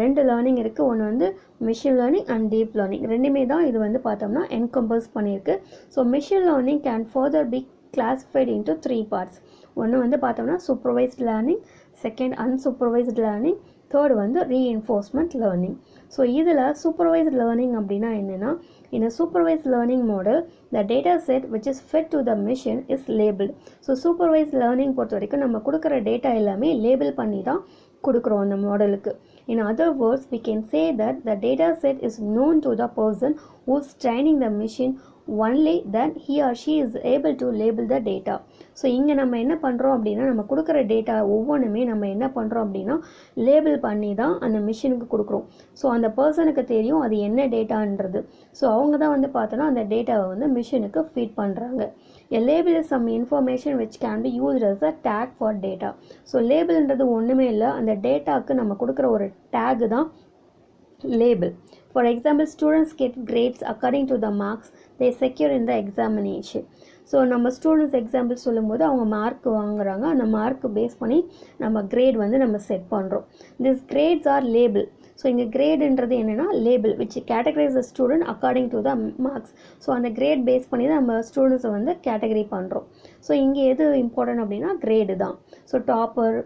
ரெண்டு லேர்னிங் இருக்குது. ஒன்று வந்து machine learning and deep learning, ரெண்டுமே தான் இது வந்து பார்த்தோம்னா என்கம்பஸ் பண்ணியிருக்கு. So machine learning can further be classified into 3 parts. ஒன்று வந்து பார்த்தோம்னா supervised learning, second unsupervised learning, third வந்து ரீஎன்ஃபோர்ஸ்மெண்ட் லேர்னிங். ஸோ இதில் சூப்பர்வைஸ்ட் லேர்னிங் அப்படின்னா என்னென்னா, in a supervised learning model, the data set which is fed to the machine is labeled. So supervised learning பொறுத்த வரைக்கும் நம்ம கொடுக்குற டேட்டா எல்லாமே லேபிள் பண்ணி தான் கொடுக்குறோம் அந்த மாடலுக்கு. In other words, we can say that the data set is known to the person who is training the machine only then he or she is able to label the data. So இங்கே நம்ம என்ன பண்ணுறோம் அப்படின்னா, நம்ம கொடுக்குற டேட்டா ஒவ்வொன்றுமே நம்ம என்ன பண்ணுறோம் அப்படின்னா லேபிள் பண்ணி தான் அந்த மிஷினுக்கு கொடுக்குறோம். ஸோ அந்த பர்சனுக்கு தெரியும் அது என்ன டேட்டான்றது. ஸோ அவங்க தான் வந்து பார்த்தோன்னா அந்த டேட்டாவை வந்து மிஷினுக்கு ஃபீட் பண்ணுறாங்க. A label is some information which can be used as a tag for data. So லேபிள்ன்றது ஒன்றுமே இல்லை, அந்த டேட்டாவுக்கு நம்ம கொடுக்குற ஒரு டேக் தான் label. For example, students get grades according to the marks they secure in the examination. So நம்ம ஸ்டூடெண்ட்ஸ் எக்ஸாம்பிள் சொல்லும்போது அவங்க மார்க் வாங்குறாங்க, அந்த மார்க்கு பேஸ் பண்ணி நம்ம கிரேட் வந்து நம்ம செட் பண்ணுறோம். This grades are label. So இங்கே கிரேடுன்றது என்னென்னா label which categorise the student according to the marks. So அந்த கிரேட் பேஸ் பண்ணி தான் நம்ம ஸ்டூடெண்ட்ஸை வந்து கேட்டகரி பண்ணுறோம். ஸோ இங்கே எது இம்பார்ட்டன்ட் அப்படின்னா கிரேடு தான். ஸோ டாப்பர்,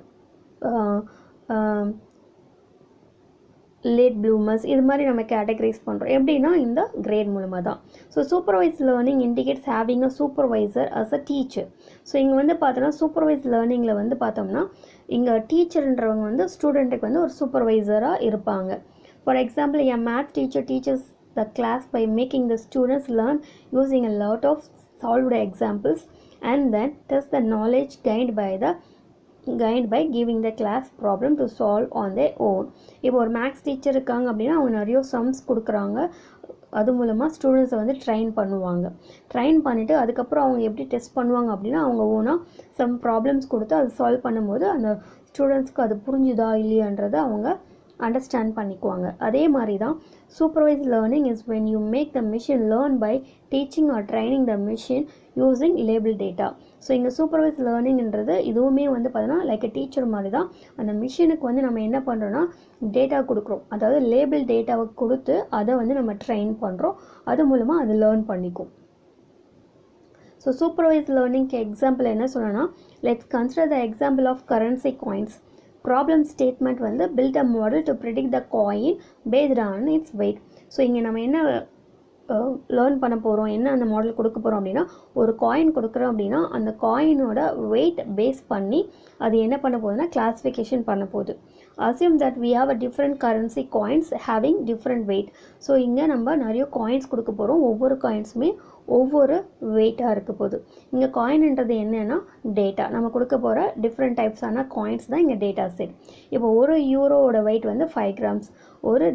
லேட் ப்ளூமர்ஸ், இது மாதிரி நம்ம கேட்டகரைஸ் பண்ணுறோம். எப்படின்னா இந்த கிரேட் மூலமாக தான். So supervise learning indicates having a supervisor as a teacher. So இங்கே வந்து பார்த்தோன்னா சூப்பர்வைஸ் லேர்னிங்கில் வந்து பார்த்தோம்னா இங்கே டீச்சர்ன்றவங்க வந்து ஸ்டூடெண்ட்டுக்கு வந்து ஒரு சூப்பர்வைசராக இருப்பாங்க. For example, a maths teacher teaches the class by making the students learn using a lot of solved examples and then test the knowledge gained by giving the class problem to solve on their own. இப்போ ஒரு மேக்ஸ் டீச்சர் இருக்காங்க அப்படின்னா அவங்க நிறைய சம்ஸ் கொடுக்குறாங்க, அது மூலமாக ஸ்டூடெண்ட்ஸை வந்து ட்ரெயின் பண்ணுவாங்க. ட்ரெயின் பண்ணிவிட்டு அதுக்கப்புறம் அவங்க எப்படி டெஸ்ட் பண்ணுவாங்க அப்படின்னா அவங்க ஓனாக சம் ப்ராப்ளம்ஸ் கொடுத்து அது சால்வ் பண்ணும்போது அந்த ஸ்டூடெண்ட்ஸ்க்கு அது புரிஞ்சுதா இல்லையான்றதை அவங்க அண்டர்ஸ்டாண்ட் பண்ணிக்குவாங்க. அதே மாதிரி தான் supervised learning is when you make the machine learn by teaching or training the machine using label data. So இங்கே சூப்பர்வைஸ்ட் லேர்னிங்கிறது இதுவுமே வந்து பார்த்தீங்கன்னா லைக் டீச்சர் மாதிரி தான். அந்த மிஷினுக்கு வந்து நம்ம என்ன பண்ணுறோன்னா டேட்டா கொடுக்குறோம், அதாவது லேபிள் டேட்டாவை கொடுத்து அதை வந்து நம்ம ட்ரெயின் பண்ணுறோம், அது மூலமாக அது லேர்ன் பண்ணிக்கும். ஸோ சூப்பர்வைஸ்ட் லேர்னிங்க்கு எக்ஸாம்பிள் என்ன சொன்னோன்னா, let's consider the example of currency coins. Problem statement வந்து build a model to predict the coin based on its weight. So இங்கே நம்ம என்ன லேர்ன் பண்ண போகிறோம், என்ன அந்த மாடல் கொடுக்க போகிறோம் அப்படின்னா, ஒரு காயின் கொடுக்குறோம் அப்படின்னா அந்த காயினோட வெயிட் பேஸ் பண்ணி அது என்ன பண்ண போகுதுன்னா கிளாஸிஃபிகேஷன் பண்ண போகுது. assume that we have a different currency coins having different weight. So இங்கே நம்ம நிறைய காயின்ஸ் கொடுக்க போகிறோம், ஒவ்வொரு காயின்ஸுமே ஒவ்வொரு வெயிட்டாக இருக்க போகுது. இங்கே காயின்ன்றது என்னென்னா டேட்டா, நம்ம கொடுக்க போகிற டிஃப்ரெண்ட் டைப்ஸான காயின்ஸ் தான் இங்கே டேட்டா செட். இப்போ ஒரு யூரோவோட வெயிட் வந்து 5 கிராம்ஸ், ஒரு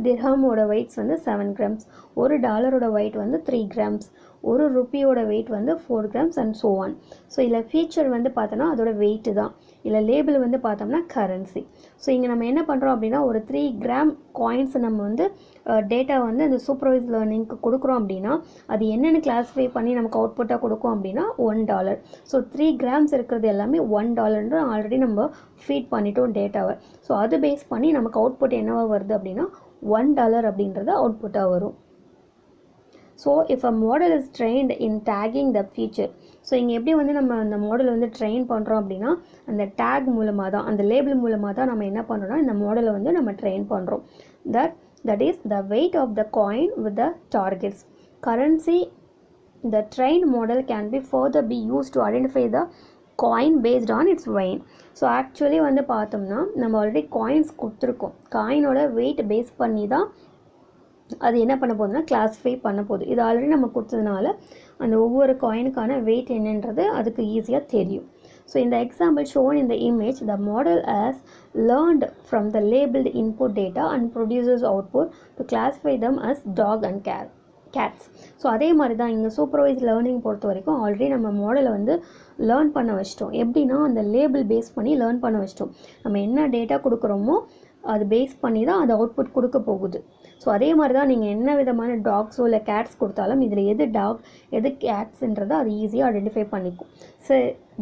திர்ஹாமோட வெயிட்ஸ் வந்து 7 கிராம்ஸ், ஒரு டாலரோட வெயிட் வந்து 3 கிராம்ஸ், ஒரு ருப்பியோட வெயிட் வந்து 4 grams and so on. So இதில் ஃபீச்சர் வந்து பார்த்தோன்னா அதோட வெயிட்டு தான், இல்லை லேபிள் வந்து பார்த்தோம்னா கரன்சி. ஸோ இங்கே நம்ம என்ன பண்ணுறோம் அப்படின்னா, ஒரு 3 கிராம் காயின்ஸ் நம்ம வந்து டேட்டா வந்து அந்த சூப்பர்வைஸ் லேர்னிங்க்கு கொடுக்குறோம் அப்படின்னா அது என்னென்னு கிளாஸிஃபை பண்ணி நமக்கு அவுட்புட்டாக கொடுக்கும் அப்படின்னா $1. ஸோ 3 கிராம்ஸ் இருக்கிறது எல்லாமே $1 ஆல்ரெடி நம்ம ஃபீட் பண்ணிட்டோம் டேட்டாவை. ஸோ அது பேஸ் பண்ணி நமக்கு அவுட்புட் என்னவா வருது அப்படின்னா $1 அப்படின்றது அவுட்புட்டாக வரும். So if a model is trained in tagging the feature. So இங்கே எப்படி வந்து நம்ம அந்த மாடல் வந்து ட்ரெயின் பண்ணுறோம் அப்படின்னா அந்த டேக் மூலமாக தான், அந்த லேபிள் மூலமாக தான் நம்ம என்ன பண்ணுறோம்னா இந்த மாடலை வந்து நம்ம ட்ரெயின் பண்ணுறோம். that is the weight of the coin with the targets currency. The trained model can be further be used to identify the coin based on its weight. So actually வந்து பார்த்தோம்னா நம்ம ஆல்ரெடி காயின்ஸ் கொடுத்துருக்கோம், காயினோட வெயிட் பேஸ் பண்ணி தான் அது என்ன பண்ண போகுதுன்னா கிளாஸிஃபை பண்ண போகுது. இது ஆல்ரெடி நம்ம கொடுத்ததுனால அந்த ஒவ்வொரு காயினுக்கான வெயிட் என்னன்றது அதுக்கு ஈஸியாக தெரியும். ஸோ இந்த example shown in the image, the model has learned from the labeled input data and produces output to classify them as dog and cats. So அதே மாதிரி தான் இங்கே சூப்பர்வைஸ் லேர்னிங் பொறுத்த வரைக்கும் ஆல்ரெடி நம்ம மாடலை வந்து லேர்ன் பண்ண வச்சிட்டோம். எப்படின்னா அந்த லேபிள் பேஸ் பண்ணி லேர்ன் பண்ண வச்சிட்டோம். நம்ம என்ன டேட்டா கொடுக்குறோமோ அது பேஸ் பண்ணி தான் அது அவுட்புட் கொடுக்க போகுது. ஸோ அதே மாதிரி தான் நீங்கள் என்ன விதமான டாக்ஸோ இல்லை கேட்ஸ் கொடுத்தாலும் இதில் எது டாக் எது கேட்ஸ்ன்றதை அது ஈஸியாக ஐடென்டிஃபை பண்ணிக்கும். So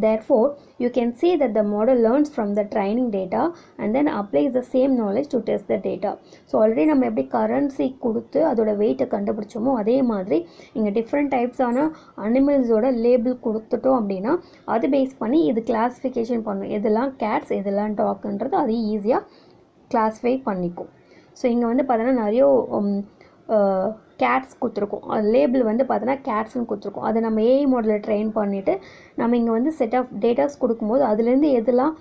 therefore you can see that the model learns from the training data and then applies the same knowledge to test the data. So already நம்ம எப்படி கரன்சி கொடுத்து அதோட வெயிட்டை கண்டுபிடிச்சோமோ அதே மாதிரி இங்கே டிஃப்ரெண்ட் டைப்ஸான அனிமல்ஸோட லேபிள் கொடுத்துட்டோம் அப்படின்னா அது பேஸ் பண்ணி இது கிளாஸிஃபிகேஷன் பண்ணும், எதெல்லாம் கேட்ஸ் எதெல்லாம் டாக்ன்றது அது ஈஸியாக கிளாஸிஃபை பண்ணிக்கும். ஸோ இங்கே வந்து பார்த்தோன்னா நிறைய கேட்ஸ் கொடுத்துருக்கோம், லேபிள் வந்து பார்த்தோன்னா கேட்ஸ்ன்னு கொடுத்துருக்கோம். அதை நம்ம ஏஐ மாடலில் ட்ரெயின் பண்ணிவிட்டு நம்ம இங்கே வந்து செட் ஆஃப் டேட்டாஸ் கொடுக்கும்போது அதுலேருந்து எதெல்லாம்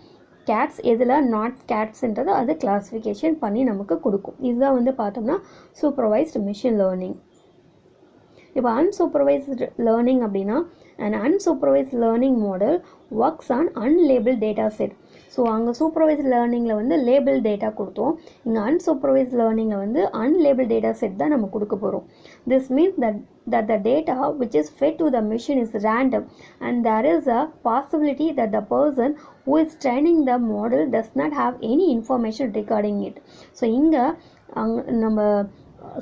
கேட்ஸ் எதெல்லாம் நாட் கேட்ஸ்ன்றது அது கிளாஸிஃபிகேஷன் பண்ணி நமக்கு கொடுக்கும். இதுதான் வந்து பார்த்தோம்னா சூப்பர்வைஸ்டு மிஷின் லேர்னிங். இப்போ அன்சூப்பர்வைஸ்டு லேர்னிங் அப்படின்னா an unsupervised learning model works on unlabeled data set. So அங்கே சூப்பர்வைஸ்ட் லேர்னிங்கில் வந்து லேபிள் டேட்டா கொடுத்தோம், இங்கே அன்சூப்பர்வைஸ்ட் லேர்னிங்கில் வந்து அன்லேபிள் டேட்டா செட் தான் நம்ம கொடுக்க போகிறோம். This means that the data which is fed to the machine is random and there is a possibility that the person who is training the model does not have any information regarding it. So இங்கே நம்ம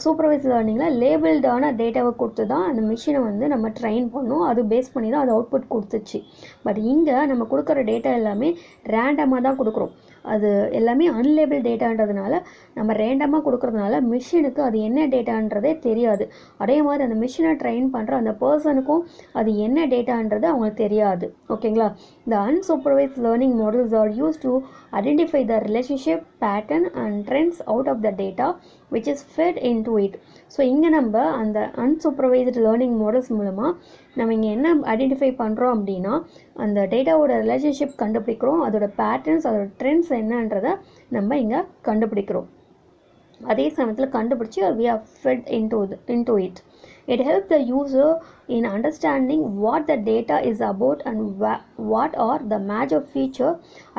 சூப்பர்வைஸ் லேர்னிங்கில் லேபிள்டான டேட்டாவை கொடுத்து தான் அந்த மிஷினை வந்து நம்ம ட்ரெயின் பண்ணோம், அது பேஸ் பண்ணி தான் அது அவுட்புட் கொடுத்துச்சு. பட் இங்கே நம்ம கொடுக்குற டேட்டா எல்லாமே ரேண்டமாக தான் கொடுக்குறோம், அது எல்லாமே அன்லேபிள் டேட்டான்றதுனால நம்ம ரேண்டமாக கொடுக்குறதுனால மிஷினுக்கு அது என்ன டேட்டான்றதே தெரியாது. அதே மாதிரி அந்த மிஷினை ட்ரெயின் பண்ணுற அந்த பர்சனுக்கும் அது என்ன டேட்டான்றது அவங்களுக்கு தெரியாது. ஓகேங்களா? The unsupervised learning models are used to identify the relationship, pattern and trends out of the data which is fed into it. So இங்கே நம்ம அந்த அன்சூப்பர்வைஸ்டு லேர்னிங் மாடல்ஸ் மூலமாக நம்ம இங்கே என்ன ஐடென்டிஃபை பண்ணுறோம் அப்படின்னா அந்த டேட்டாவோட ரிலேஷன்ஷிப் கண்டுபிடிக்கிறோம், அதோட பேட்டர்ன்ஸ் அதோட ட்ரெண்ட்ஸ் என்னன்றதை நம்ம இங்கே கண்டுபிடிக்கிறோம். அதே சமயத்தில் கண்டுபிடிச்சி we are fed into it. It helps the user in understanding what the data is about and what are the major feature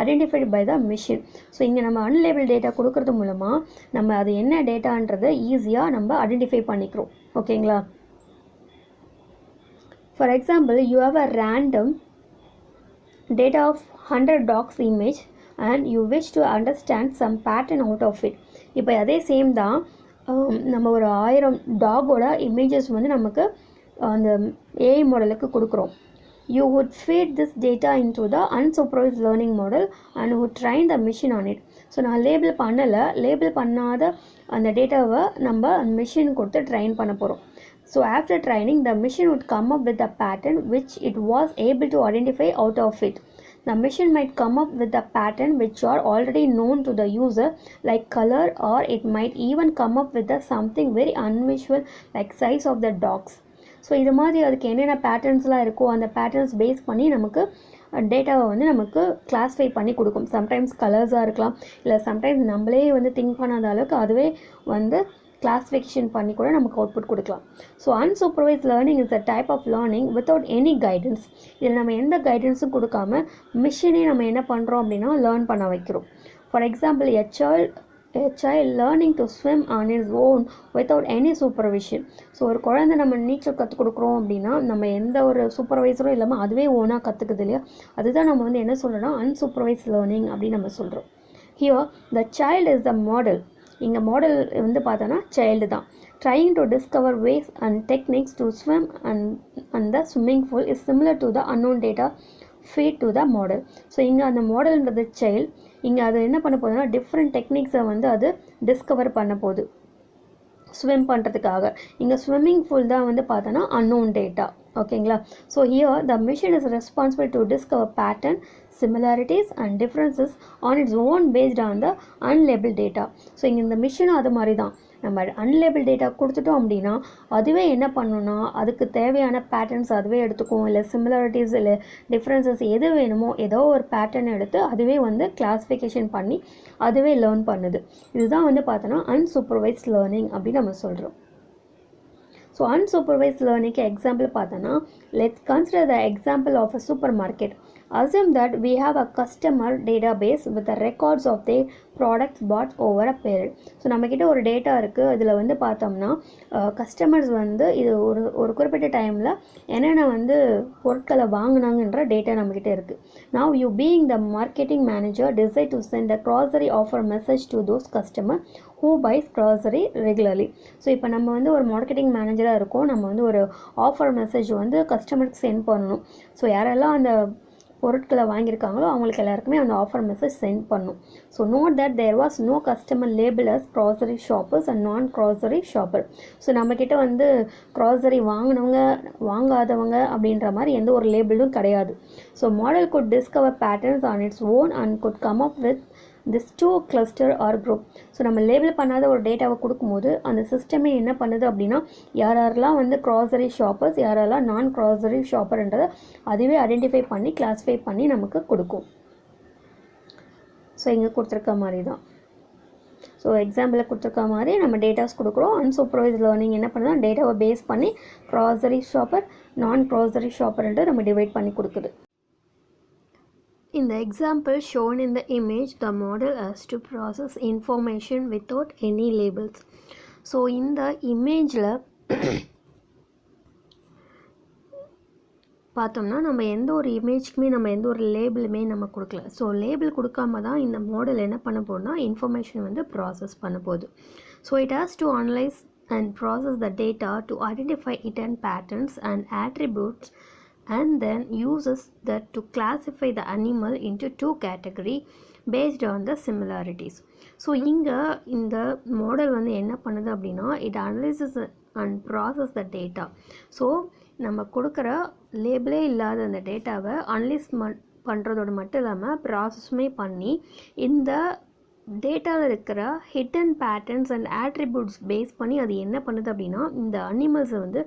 identified by the machine. So இங்கே நம்ம அன்லேபிள் டேட்டா கொடுக்கறது மூலமாக நம்ம அது என்ன டேட்டான்றதை ஈஸியாக நம்ம ஐடென்டிஃபை பண்ணிக்கிறோம். ஓகேங்களா? For example, you have a random data of 100 dogs image and you wish to understand some pattern out of it. இப்போ அதே சேம் தான், நம்ம ஒரு 1000 டாகோட இமேஜஸ் வந்து நமக்கு அந்த ஏஐ மாடலுக்கு கொடுக்குறோம். You would feed this data into the unsupervised learning model and would train the machine on it. So நான் லேபிள் பண்ணாத அந்த டேட்டாவை நம்ம மிஷின் கொடுத்து ட்ரைன் பண்ண போகிறோம். So after training the machine would come up with a pattern which it was able to identify out of it. The machine might come up with a pattern which are already known to the user, like color, or it might even come up with something very unusual like size of the dogs. So இது மாதிரி அதுக்கு என்னென்ன பேட்டர்ன்ஸ்லாம் இருக்கோ அந்த பேட்டர்ன்ஸ் பேஸ் பண்ணி நமக்கு டேட்டாவை வந்து நமக்கு கிளாஸிஃபை பண்ணி கொடுக்கும். சம்டைம்ஸ் கலர்ஸாக இருக்கலாம், இல்லை சம்டைம்ஸ் நம்மளே வந்து திங்க் பண்ணாத அளவுக்கு அதுவே வந்து கிளாஸிஃபிகேஷன் பண்ணி கூட நமக்கு அவுட்புட் கொடுக்கலாம். So unsupervised learning is a type of learning without any guidance. இதில் நம்ம எந்த கைடன்ஸும் கொடுக்காம மிஷினே நம்ம என்ன பண்ணுறோம் அப்படின்னா லேர்ன் பண்ண வைக்கிறோம். For example a child learning to swim on its own without any supervision. So ஒரு குழந்தை நம்ம நீச்சல் கற்றுக் கொடுக்குறோம் அப்படின்னா நம்ம எந்த ஒரு சூப்பர்வைசரும் இல்லாமல் அதுவே ஓனாக கற்றுக்குது இல்லையா, அதுதான் நம்ம வந்து என்ன சொல்கிறோன்னா அன்சூப்பர்வைஸ்ட் லேர்னிங் அப்படின்னு நம்ம சொல்கிறோம். Here the child is the model. இங்கே மாடல் வந்து பார்த்தோன்னா சைல்டு தான். trying to discover ways and techniques to swim and the swimming pool is similar to the unknown data feed to the model. So இங்கே அந்த மாடல்ன்றது சைல்டு, இங்கே அது என்ன பண்ண போகுதுன்னா டிஃப்ரெண்ட் டெக்னிக்ஸை வந்து அது டிஸ்கவர் பண்ண போகுது ஸ்விம் பண்ணுறதுக்காக. இங்கே ஸ்விம்மிங் பூல் தான் வந்து பார்த்தோன்னா அன்னோன் டேட்டா. ஓகேங்களா? So here the machine is responsible to discover pattern, similarities and differences on its own based on the unlabeled data. So இங்கே இந்த மிஷினும் அது மாதிரி தான். நம்ம அன்லேபிள் டேட்டா கொடுத்துட்டோம் அப்படின்னா அதுவே என்ன பண்ணணும்னா அதுக்கு தேவையான பேட்டர்ன்ஸ் அதுவே எடுத்துக்கும், இல்லை சிமிலாரிட்டிஸ் இல்லை டிஃப்ரென்சஸ் எது வேணுமோ ஏதோ ஒரு பேட்டர்ன் எடுத்து அதுவே வந்து கிளாஸிஃபிகேஷன் பண்ணி அதுவே லேர்ன் பண்ணுது. இதுதான் வந்து பார்த்தோன்னா அன்சூப்பர்வைஸ்ட் லேர்னிங் அப்படின்னு நம்ம சொல்கிறோம். ஸோ அன்சூப்பர்வைஸ்ட் லேர்னிங்க்கு எக்ஸாம்பிள் பார்த்தோன்னா let's consider the example of a supermarket. Assume that we have a customer database with the records of their products bought over a period. So நம்மக்கிட்ட ஒரு டேட்டா இருக்குது. அதில் வந்து பார்த்தோம்னா கஸ்டமர்ஸ் வந்து இது ஒரு குறிப்பிட்ட டைமில் என்னென்ன வந்து பொருட்களை வாங்கினாங்கன்ற டேட்டா நம்மக்கிட்ட இருக்குது. Now you being the marketing manager decide to send a grocery offer message to those customer who buys grocery regularly. So இப்போ நம்ம வந்து ஒரு மார்க்கெட்டிங் மேனேஜராக இருக்கோம், நம்ம வந்து ஒரு ஆஃபர் மெசேஜ் வந்து கஸ்டமருக்கு சென்ட் பண்ணணும். ஸோ யாரெல்லாம் அந்த பொருட்களை வாங்கியிருக்காங்களோ அவங்களுக்கு எல்லாருக்குமே அந்த ஆஃபர் மெசேஜ் சென்ட் பண்ணும். So note that there was no customer label as grocery shoppers and non grocery shopper. So நம்மக்கிட்ட வந்து க்ராசரி வாங்கினவங்க வாங்காதவங்க அப்படின்ற மாதிரி எந்த ஒரு லேபிளும் கிடையாது. So model good discover patterns on its own and good come up with this two cluster or group. So நம்ம லேபிள் பண்ணாத ஒரு டேட்டாவை கொடுக்கும்போது அந்த சிஸ்டமே என்ன பண்ணுது அப்படின்னா யாரெல்லாம் வந்து க்ராசரி ஷாப்பர்ஸ் யாரெல்லாம் நான் க்ராசரி ஷாப்பர்ன்றதை அதுவே ஐடென்டிஃபை பண்ணி கிளாஸிஃபை பண்ணி நமக்கு கொடுக்கும். ஸோ இங்கே கொடுத்துருக்க மாதிரி தான். ஸோ எக்ஸாம்பிளில் கொடுத்துருக்க மாதிரி நம்ம டேட்டாஸ் கொடுக்குறோம். அன்சூப்பர்வைஸ்ட் லேர்னிங் என்ன பண்ணுன்னா டேட்டாவை பேஸ் பண்ணி க்ராசரி ஷாப்பர் நான் க்ராசரி ஷாப்பர்ன்ட்டு நம்ம டிவைட் பண்ணி கொடுக்குது. In the example shown in the image, the model has to process information without any labels. So in the image பார்த்தோம்னா நம்ம எந்த ஒரு இமேஜ்க்குமே நம்ம எந்த ஒரு லேபிளுமே நம்ம கொடுக்கல. ஸோ லேபிள் கொடுக்காம தான் இந்த மாடல் என்ன பண்ண போகுதுன்னா இன்ஃபர்மேஷன் வந்து ப்ராசஸ் பண்ண போகுது. So it has to analyse and process the data to identify hidden patterns and attributes and then uses that to classify the animal into two categories based on the similarities. So இங்கே இந்த மாடல் வந்து என்ன பண்ணுது அப்படின்னா it analyzes and process the data. So நம்ம கொடுக்குற லேபிளே இல்லாத அந்த டேட்டாவை அனலைஸ் பண்ணுறதோடு மட்டும் இல்லாமல் ப்ராசஸுமே பண்ணி இந்த டேட்டாவில் இருக்கிற hidden patterns and attributes base பண்ணி அது என்ன பண்ணுது அப்படின்னா இந்த அனிமல்ஸை வந்து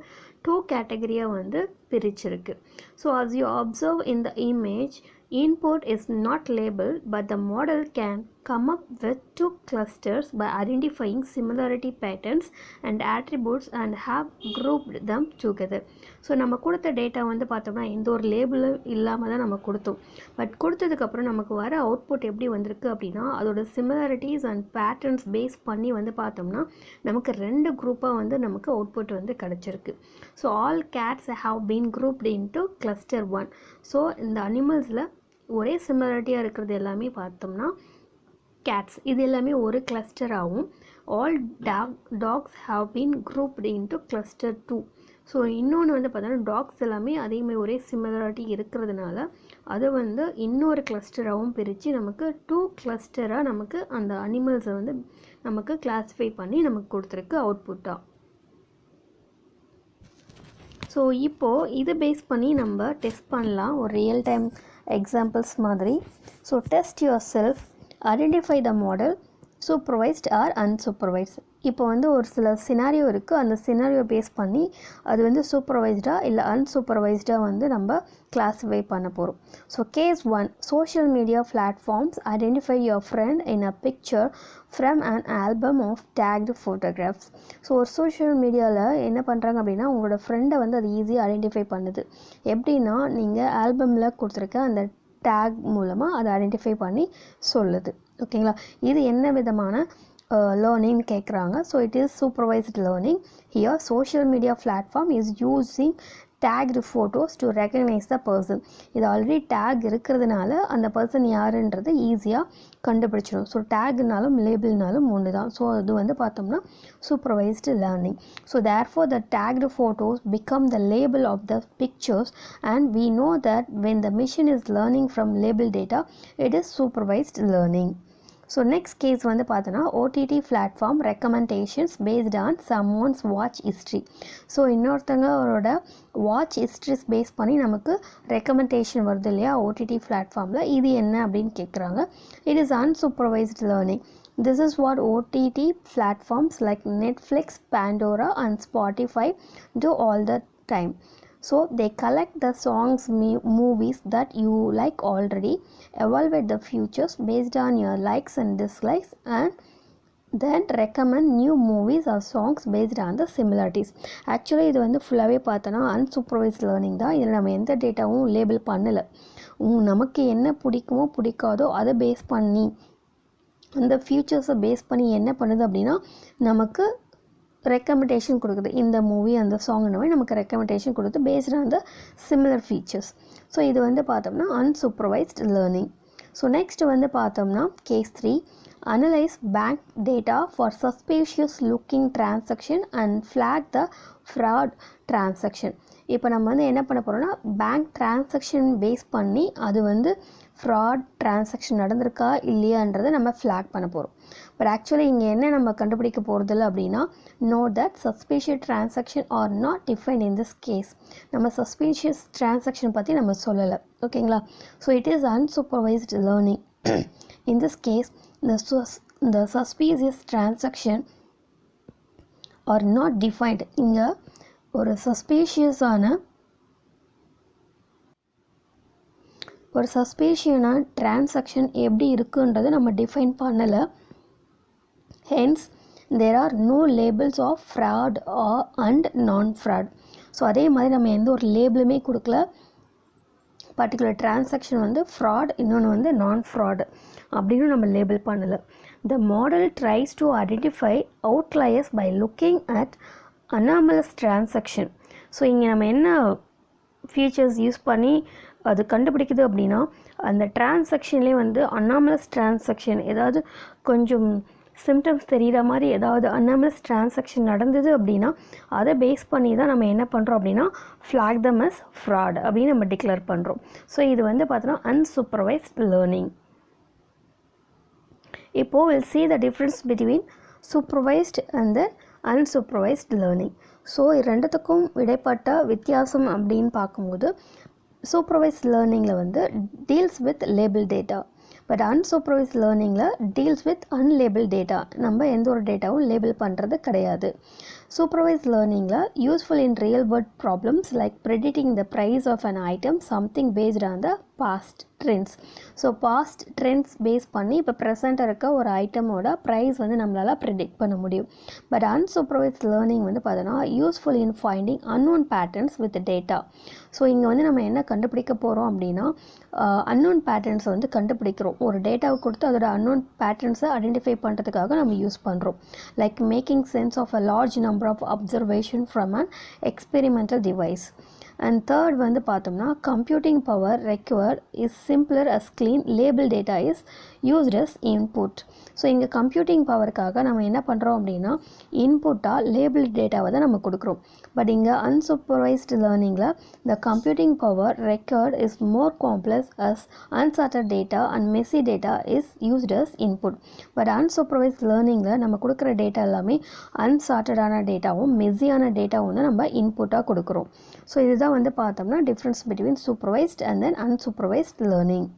2 கேட்டகரியாக வந்து பிரிச்சிருக்கு. So as you observe in the image, input is not labeled but the model can come up with 2 clusters by identifying similarity patterns and attributes and have grouped them together. So நம்ம கொடுத்த டேட்டா வந்து பார்த்தோம்னா எந்த ஒரு லேபிளும் இல்லாமல் தான் நம்ம கொடுத்தோம். பட் கொடுத்ததுக்கப்புறம் நமக்கு வர அவுட்புட் எப்படி வந்திருக்கு அப்படின்னா அதோட சிமிலாரிட்டிஸ் அண்ட் பேட்டர்ன்ஸ் பேஸ் பண்ணி வந்து பார்த்தோம்னா நமக்கு 2 குரூப்பாக வந்து நமக்கு அவுட்புட் வந்து கிடச்சிருக்கு. So all cats have been grouped into cluster 1. So இந்த அனிமல்ஸில் ஒரே சிமிலாரிட்டியாக இருக்கிறது எல்லாமே பார்த்தோம்னா கேட்ஸ். இது எல்லாமே ஒரு கிளஸ்டராகவும் all dogs have been grouped into cluster 2. So இன்னொன்று வந்து பார்த்தோன்னா டாக்ஸ் எல்லாமே அதேமாதிரி ஒரே சிமிலாரிட்டி இருக்கிறதுனால அதை வந்து இன்னொரு கிளஸ்டராகவும் பிரித்து நமக்கு 2 கிளஸ்டராக நமக்கு அந்த அனிமல்ஸை வந்து நமக்கு கிளாஸிஃபை பண்ணி நமக்கு கொடுத்துருக்கு அவுட்புட்டாக. ஸோ இப்போது இது பேஸ் பண்ணி நம்ம டெஸ்ட் பண்ணலாம் ஒரு ரியல் டைம் எக்ஸாம்பிள்ஸ் மாதிரி. So test yourself, identify the model, supervised or unsupervised. இப்போ வந்து ஒரு சில சினாரியோ இருக்குது, அந்த சினாரியோ பேஸ் பண்ணி அது வந்து சூப்பர்வைஸ்டாக இல்லை அன்சூப்பர்வைஸ்டாக வந்து நம்ம கிளாஸிஃபை பண்ண போகிறோம். So case 1, social media platforms identify your friend in a picture from an album of tagged photographs. So ஒரு சோஷியல் மீடியாவில் என்ன பண்ணுறாங்க அப்படின்னா உங்களோட ஃப்ரெண்டை வந்து அது ஈஸியாக ஐடென்டிஃபை பண்ணுது. எப்படின்னா நீங்கள் ஆல்பமில் கொடுத்துருக்க அந்த டேக் மூலமாக அதை ஐடென்டிஃபை பண்ணி சொல்லுது. ஓகேங்களா, இது என்ன விதமான லேர்னிங் கேட்குறாங்க. So it is supervised learning. Here social media platform is using tagged photos to recognise the person. இது ஆல்ரெடி டேக் இருக்கிறதுனால அந்த பர்சன் யாருன்றது ஈஸியாக கண்டுபிடிச்சிடும். ஸோ டேக்னாலும் லேபிள்னாலும் ஒன்று தான். ஸோ அது வந்து பார்த்தோம்னா supervised learning. So therefore the tagged photos become the label of the pictures and we know that when the machine is learning from label data it is supervised learning. So next case வந்து பார்த்தோன்னா OTT platform recommendations based on someone's watch history. So இன்னொருத்தவங்களோட வாட்ச் ஹிஸ்ட்ரிஸ் பேஸ் பண்ணி நமக்கு ரெக்கமெண்டேஷன் வருது இல்லையா ஓடிடி பிளாட்ஃபார்மில், இது என்ன அப்படின்னு கேட்குறாங்க. It is unsupervised learning. This is what OTT platforms like Netflix, Pandora and Spotify do all the time. So they collect the songs, movies that you like already, evaluate the features based on your likes and dislikes, and then recommend new movies or songs based on the similarities. Actually இது வந்து ஃபுல்லாகவே பார்த்தோன்னா அன்சூப்பர்வைஸ்ட் லேர்னிங் தான். இதில் நம்ம எந்த டேட்டாவும் லேபிள் பண்ணலை. நமக்கு என்ன பிடிக்குமோ பிடிக்காதோ அதை பேஸ் பண்ணி அந்த ஃபியூச்சர்ஸை பேஸ் பண்ணி என்ன பண்ணுது அப்படின்னா நமக்கு ரெக்கமெண்டேஷன் கொடுக்குது. இந்த மூவி அந்த சாங்னவே நமக்கு ரெக்கமெண்டேஷன் கொடுத்து based on the similar features. So இது வந்து பார்த்தோம்னா அன்சூப்பர்வைஸ்ட் லேர்னிங். ஸோ நெக்ஸ்ட் வந்து பார்த்தோம்னா case 3, analyse bank data for suspicious looking transaction and flag the fraud transaction. இப்போ நம்ம வந்து என்ன பண்ண போகிறோம்னா பேங்க் டிரான்சாக்ஷன் பேஸ் பண்ணி அது வந்து ஃப்ராட் டிரான்சாக்ஷன் நடந்திருக்கா இல்லையான்றதை நம்ம ஃப்ளாக் பண்ண போகிறோம். பட் ஆக்சுவலி இங்கே என்ன நம்ம கண்டுபிடிக்க போகிறதில்ல அப்படின்னா note that suspicious transaction are not define in this case. நம்ம சஸ்பீஷியஸ் டிரான்சாக்ஷன் பற்றி நம்ம சொல்லலை. ஓகேங்களா, so it is unsupervised learning. In this case the suspicious transaction are not defined. இங்கே ஒரு சஸ்பீஷியஸான டிரான்சாக்ஷன் எப்படி இருக்குன்றது நம்ம டிஃபைன் பண்ணலை. Hence there are no labels of fraud and non-fraud. So அதே மாதிரி நம்ம எந்த ஒரு லேபிளுமே கொடுக்கல. பர்டிகுலர் டிரான்சாக்ஷன் வந்து ஃப்ராட், இன்னொன்று வந்து நான் ஃப்ராட் அப்படின்னு நம்ம லேபிள் பண்ணலை. The model tries to identify outliers by looking at anomalous transaction. So இங்கே நம்ம என்ன ஃபீச்சர்ஸ் யூஸ் பண்ணி அது கண்டுபிடிக்குது அப்படின்னா அந்த டிரான்சாக்ஷன்லேயே வந்து அனாமலஸ் டிரான்சாக்ஷன் ஏதாவது கொஞ்சம் சிம்டம்ஸ் தெரிகிற மாதிரி ஏதாவது அனாமலஸ் டிரான்சாக்ஷன் நடந்தது அப்படின்னா அதை பேஸ் பண்ணி தான் நம்ம என்ன பண்ணுறோம் அப்படின்னா ஃப்ளாக் தம் அஸ் ஃப்ராட் அப்படின்னு நம்ம டிக்ளேர் பண்ணுறோம். ஸோ இது வந்து பார்த்தோன்னா அன்சூப்பர்வைஸ்ட் லேர்னிங். இப்போது we'll see the difference between supervised and the unsupervised learning. So ரெண்டுத்துக்கும் இடைப்பட்ட வித்தியாசம் அப்படின்னு பார்க்கும்போது சூப்பர்வைஸ்ட் லேர்னிங்கில் வந்து deals with label data, but unsupervised லேர்னிங்கில் டீல்ஸ் வித் அன்லேபிள் டேட்டா. நம்ம எந்த ஒரு டேட்டாவும் லேபிள் பண்ணுறது கிடையாது. சூப்பர்வைஸ்ட் லேர்னிங்கில் useful in real world problems like predicting the price of an item something based on the past trends. So past trends base பண்ணி இப்போ ப்ரெசென்ட்டாக இருக்க ஒரு ஐட்டமோட ப்ரைஸ் வந்து நம்மளால் ப்ரெடிக்ட் பண்ண முடியும். பட் அன்சூப்பர்வைஸ்ட் லேர்னிங் வந்து பார்த்தோன்னா useful in finding unknown patterns with data. So இங்கே வந்து நம்ம என்ன கண்டுபிடிக்க போகிறோம் அப்படின்னா அன்னோன் பேட்டர்ன்ஸை வந்து கண்டுபிடிக்கிறோம். ஒரு டேட்டாவை கொடுத்து அதோட அன்னோன் பேட்டர்ன்ஸை ஐடென்டிஃபை பண்ணுறதுக்காக நம்ம யூஸ் பண்ணுறோம். Like making sense of a large number of observation from an experimental device. And third வந்து பார்த்தோம்னா computing power required is simpler as clean label data is used as input. So இங்கே கம்ப்யூட்டிங் பவருக்காக நம்ம என்ன பண்ணுறோம் அப்படின்னா இன்புட்டாக லேபிள் டேட்டாவை தான் நம்ம கொடுக்குறோம். பட் இங்கே unsupervised லேர்னிங்கில் the computing power required is more complex as unsorted data and messy data is used as input. But unsupervised லேர்னிங்கில் நம்ம கொடுக்குற டேட்டா எல்லாமே அன்சார்ட்டடான டேட்டாவும் மெஸ்ஸியான டேட்டாவும் தான் நம்ம இன்புட்டாக கொடுக்குறோம். ஸோ இதுதான் வந்து பார்த்தோம்னா difference between supervised and then unsupervised learning.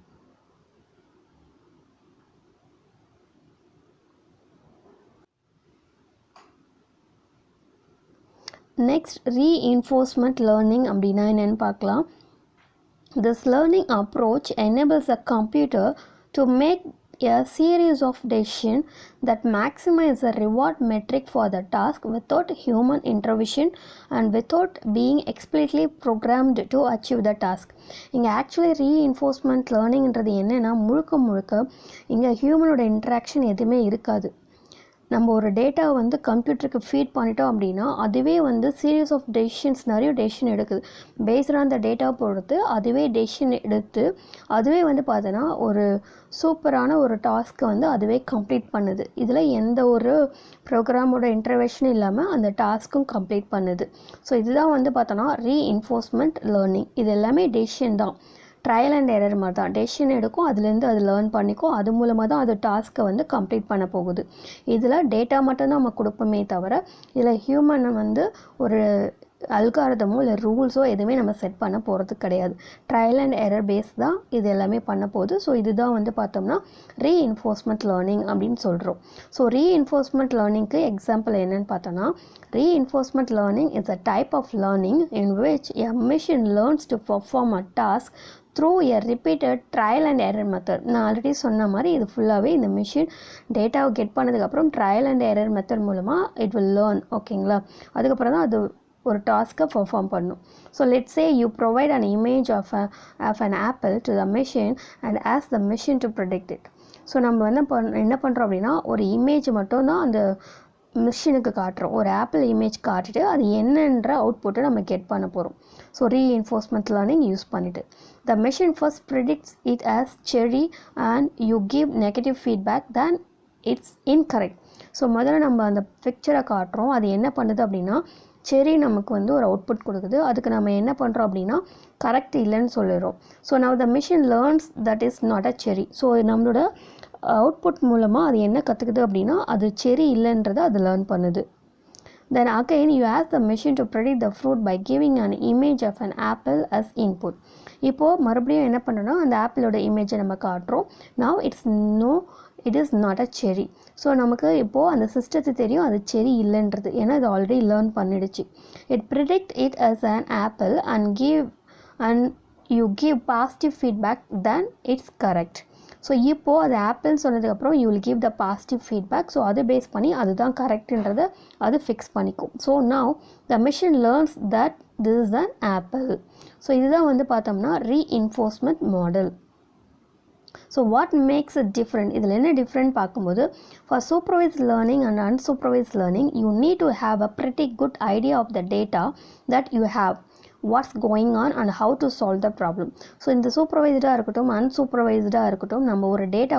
Next, reinforcement learning அப்படின்னா என்னன்னு பார்க்கலாம். This learning approach enables a computer to make a series of decisions that maximize the reward metric for the task without human intervention and without being explicitly programmed to achieve the task. இங்கே ஆக்சுவலி ரீஇன்ஃபோர்ஸ்மெண்ட் லேர்னிங்கிறது என்னென்னா முழுக்க இங்கே ஹியூமனோட இன்ட்ராக்ஷன் எதுவுமே இருக்காது. நம்ம ஒரு டேட்டாவை வந்து கம்ப்யூட்டருக்கு ஃபீட் பண்ணிட்டோம் அப்படின்னா அதுவே வந்து சீரியஸ் ஆஃப் டெசிஷன்ஸ் நிறைய டெசிஷன் எடுக்குது. பேஸ்ட் ஆன் த டேட்டாவை பொறுத்து அதுவே டெசிஷன் எடுத்து அதுவே வந்து பார்த்தோன்னா ஒரு சூப்பரான ஒரு டாஸ்க்கை வந்து அதுவே கம்ப்ளீட் பண்ணுது. இதில் எந்த ஒரு ப்ரோக்ராமோட இன்டர்வென்ஷனும் இல்லாமல் அந்த டாஸ்க்கும் கம்ப்ளீட் பண்ணுது. ஸோ இதுதான் வந்து பார்த்தோன்னா ரீஇன்ஃபோர்ஸ்மெண்ட் லேர்னிங். இது எல்லாமே டெசிஷன் தான், ட்ரையல் அண்ட் எரர் மாதிரி தான். டெசிஷன் எடுக்கும், அதுலேருந்து அது லேர்ன் பண்ணிக்கும், அது மூலமாக தான் அது டாஸ்க்கை வந்து கம்ப்ளீட் பண்ண போகுது. இதில் டேட்டா மட்டும்தான் நம்ம கொடுப்போமே தவிர இதில் ஹியூமனை வந்து ஒரு அல்காரதமோ இல்லை ரூல்ஸோ எதுவுமே நம்ம செட் பண்ண போகிறது கிடையாது. ட்ரையல் அண்ட் எரர் பேஸ் தான் இது எல்லாமே பண்ண போகுது. ஸோ இதுதான் வந்து பார்த்தோம்னா ரீஇன்ஃபோர்ஸ்மெண்ட் லேர்னிங் அப்படின்னு சொல்கிறோம். ஸோ ரீஇன்ஃபோர்ஸ்மெண்ட் லேர்னிங்க்கு எக்ஸாம்பிள் என்னென்னு பார்த்தோன்னா reinforcement learning is a type of learning in which a machine learns to perform a task through a repeated trial and error method. நான் ஆல்ரெடி சொன்ன மாதிரி இது ஃபுல்லாகவே இந்த மிஷின் டேட்டாவை கெட் பண்ணதுக்கப்புறம் ட்ரையல் அண்ட் எரர் மெத்தட் மூலமாக இட் வில் லேர்ன். ஓகேங்களா? அதுக்கப்புறம் தான் அது ஒரு டாஸ்க்கை பெர்ஃபார்ம் பண்ணும். So let's say you provide an image of an apple to the machine and ask the machine to predict it. So நம்ம வந்து என்ன பண்ணுறோம் அப்படின்னா ஒரு இமேஜ் மட்டும் தான் அந்த மிஷினுக்கு காட்டுறோம். ஒரு ஆப்பிள் இமேஜ் காட்டிட்டு அது என்னன்ற அவுட்புட்டை நம்ம கெட் பண்ண போகிறோம். ஸோ ரீஇன்ஃபோர்ஸ்மெண்ட் லேர்னிங் யூஸ் பண்ணிவிட்டு the machine first predicts it as cherry and you give negative feedback then it's incorrect. So முதல்ல நம்ம அந்த பிக்சரை காட்டுறோம், அது என்ன பண்ணுது அப்படின்னா செரி நமக்கு வந்து ஒரு அவுட்புட் கொடுக்குது. அதுக்கு நம்ம என்ன பண்ணுறோம் அப்படின்னா கரெக்ட் இல்லைன்னு சொல்லிடுறோம். So now the machine learns that is not a cherry. So நம்மளோட அவுட்புட் மூலமாக அது என்ன கற்றுக்குது அப்படின்னா அது செரி இல்லைன்றதை அது லேர்ன் பண்ணுது. Then again you ask the machine to predict the fruit by giving an image of an apple as input. இப்போது மறுபடியும் என்ன பண்ணுறோன்னா அந்த ஆப்பிளோட இமேஜை நம்ம காட்டுறோம். now it is not a cherry. So நமக்கு இப்போது அந்த சிஸ்டத்துக்கு தெரியும் அது செரி இல்லைன்றது, ஏன்னா இது ஆல்ரெடி லேர்ன் பண்ணிடுச்சு. it predict it as an apple and you give positive feedback then it's correct. So இப்போது அது ஆப்பிள்னு சொன்னதுக்கப்புறம் you will give the positive feedback. So அதை பேஸ் பண்ணி அதுதான் கரெக்டுன்றதை அது ஃபிக்ஸ் பண்ணிக்கும். So now the machine learns that this is an apple. So இதுதான் வந்து பார்த்தோம்னா reinforcement model. So what makes it different, இதில் என்ன டிஃப்ரெண்ட் பார்க்கும்போது for supervised learning and unsupervised learning you need to have a pretty good idea of the data that you have, what's going on and how to solve the problem. So இந்த சூப்பர்வைஸ்டாக இருக்கட்டும் அன்சூப்பர்வைஸ்டாக இருக்கட்டும் நம்ம ஒரு டேட்டா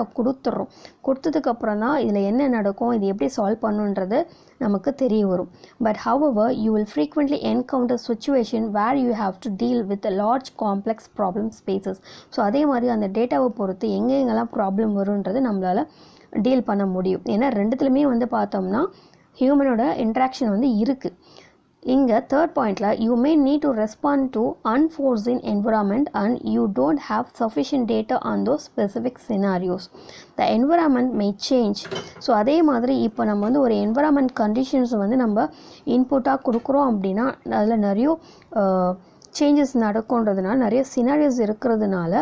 கொடுத்ததுக்கப்புறம் தான் இதில் என்ன நடக்கும், இது எப்படி சால்வ் பண்ணுன்றது நமக்கு தெரிய வரும். But however you will frequently encounter situation where you have to deal with a large complex problem spaces. So அதே மாதிரி அந்த டேட்டாவை பொறுத்து எங்கெங்கெல்லாம் ப்ராப்ளம் வருன்றது நம்மளால் டீல் பண்ண முடியும். ஏன்னா ரெண்டுத்துலையுமே வந்து பார்த்தோம்னா ஹியூமனோட இன்ட்ராக்ஷன் வந்து இருக்குது. இங்கே தேர்ட் பாயிண்டில் you may need to respond to unforeseen environment and you don't have sufficient data on those specific scenarios. The environment may change. So அதே மாதிரி இப்போ நம்ம வந்து ஒரு என்விரான்மெண்ட் கண்டிஷன்ஸ் வந்து நம்ம இன்புட்டாக கொடுக்குறோம் அப்படின்னா அதில் நிறைய சேஞ்சஸ் நடக்கும்ன்றதுனால நிறைய சினாரியோஸ் இருக்கிறதுனால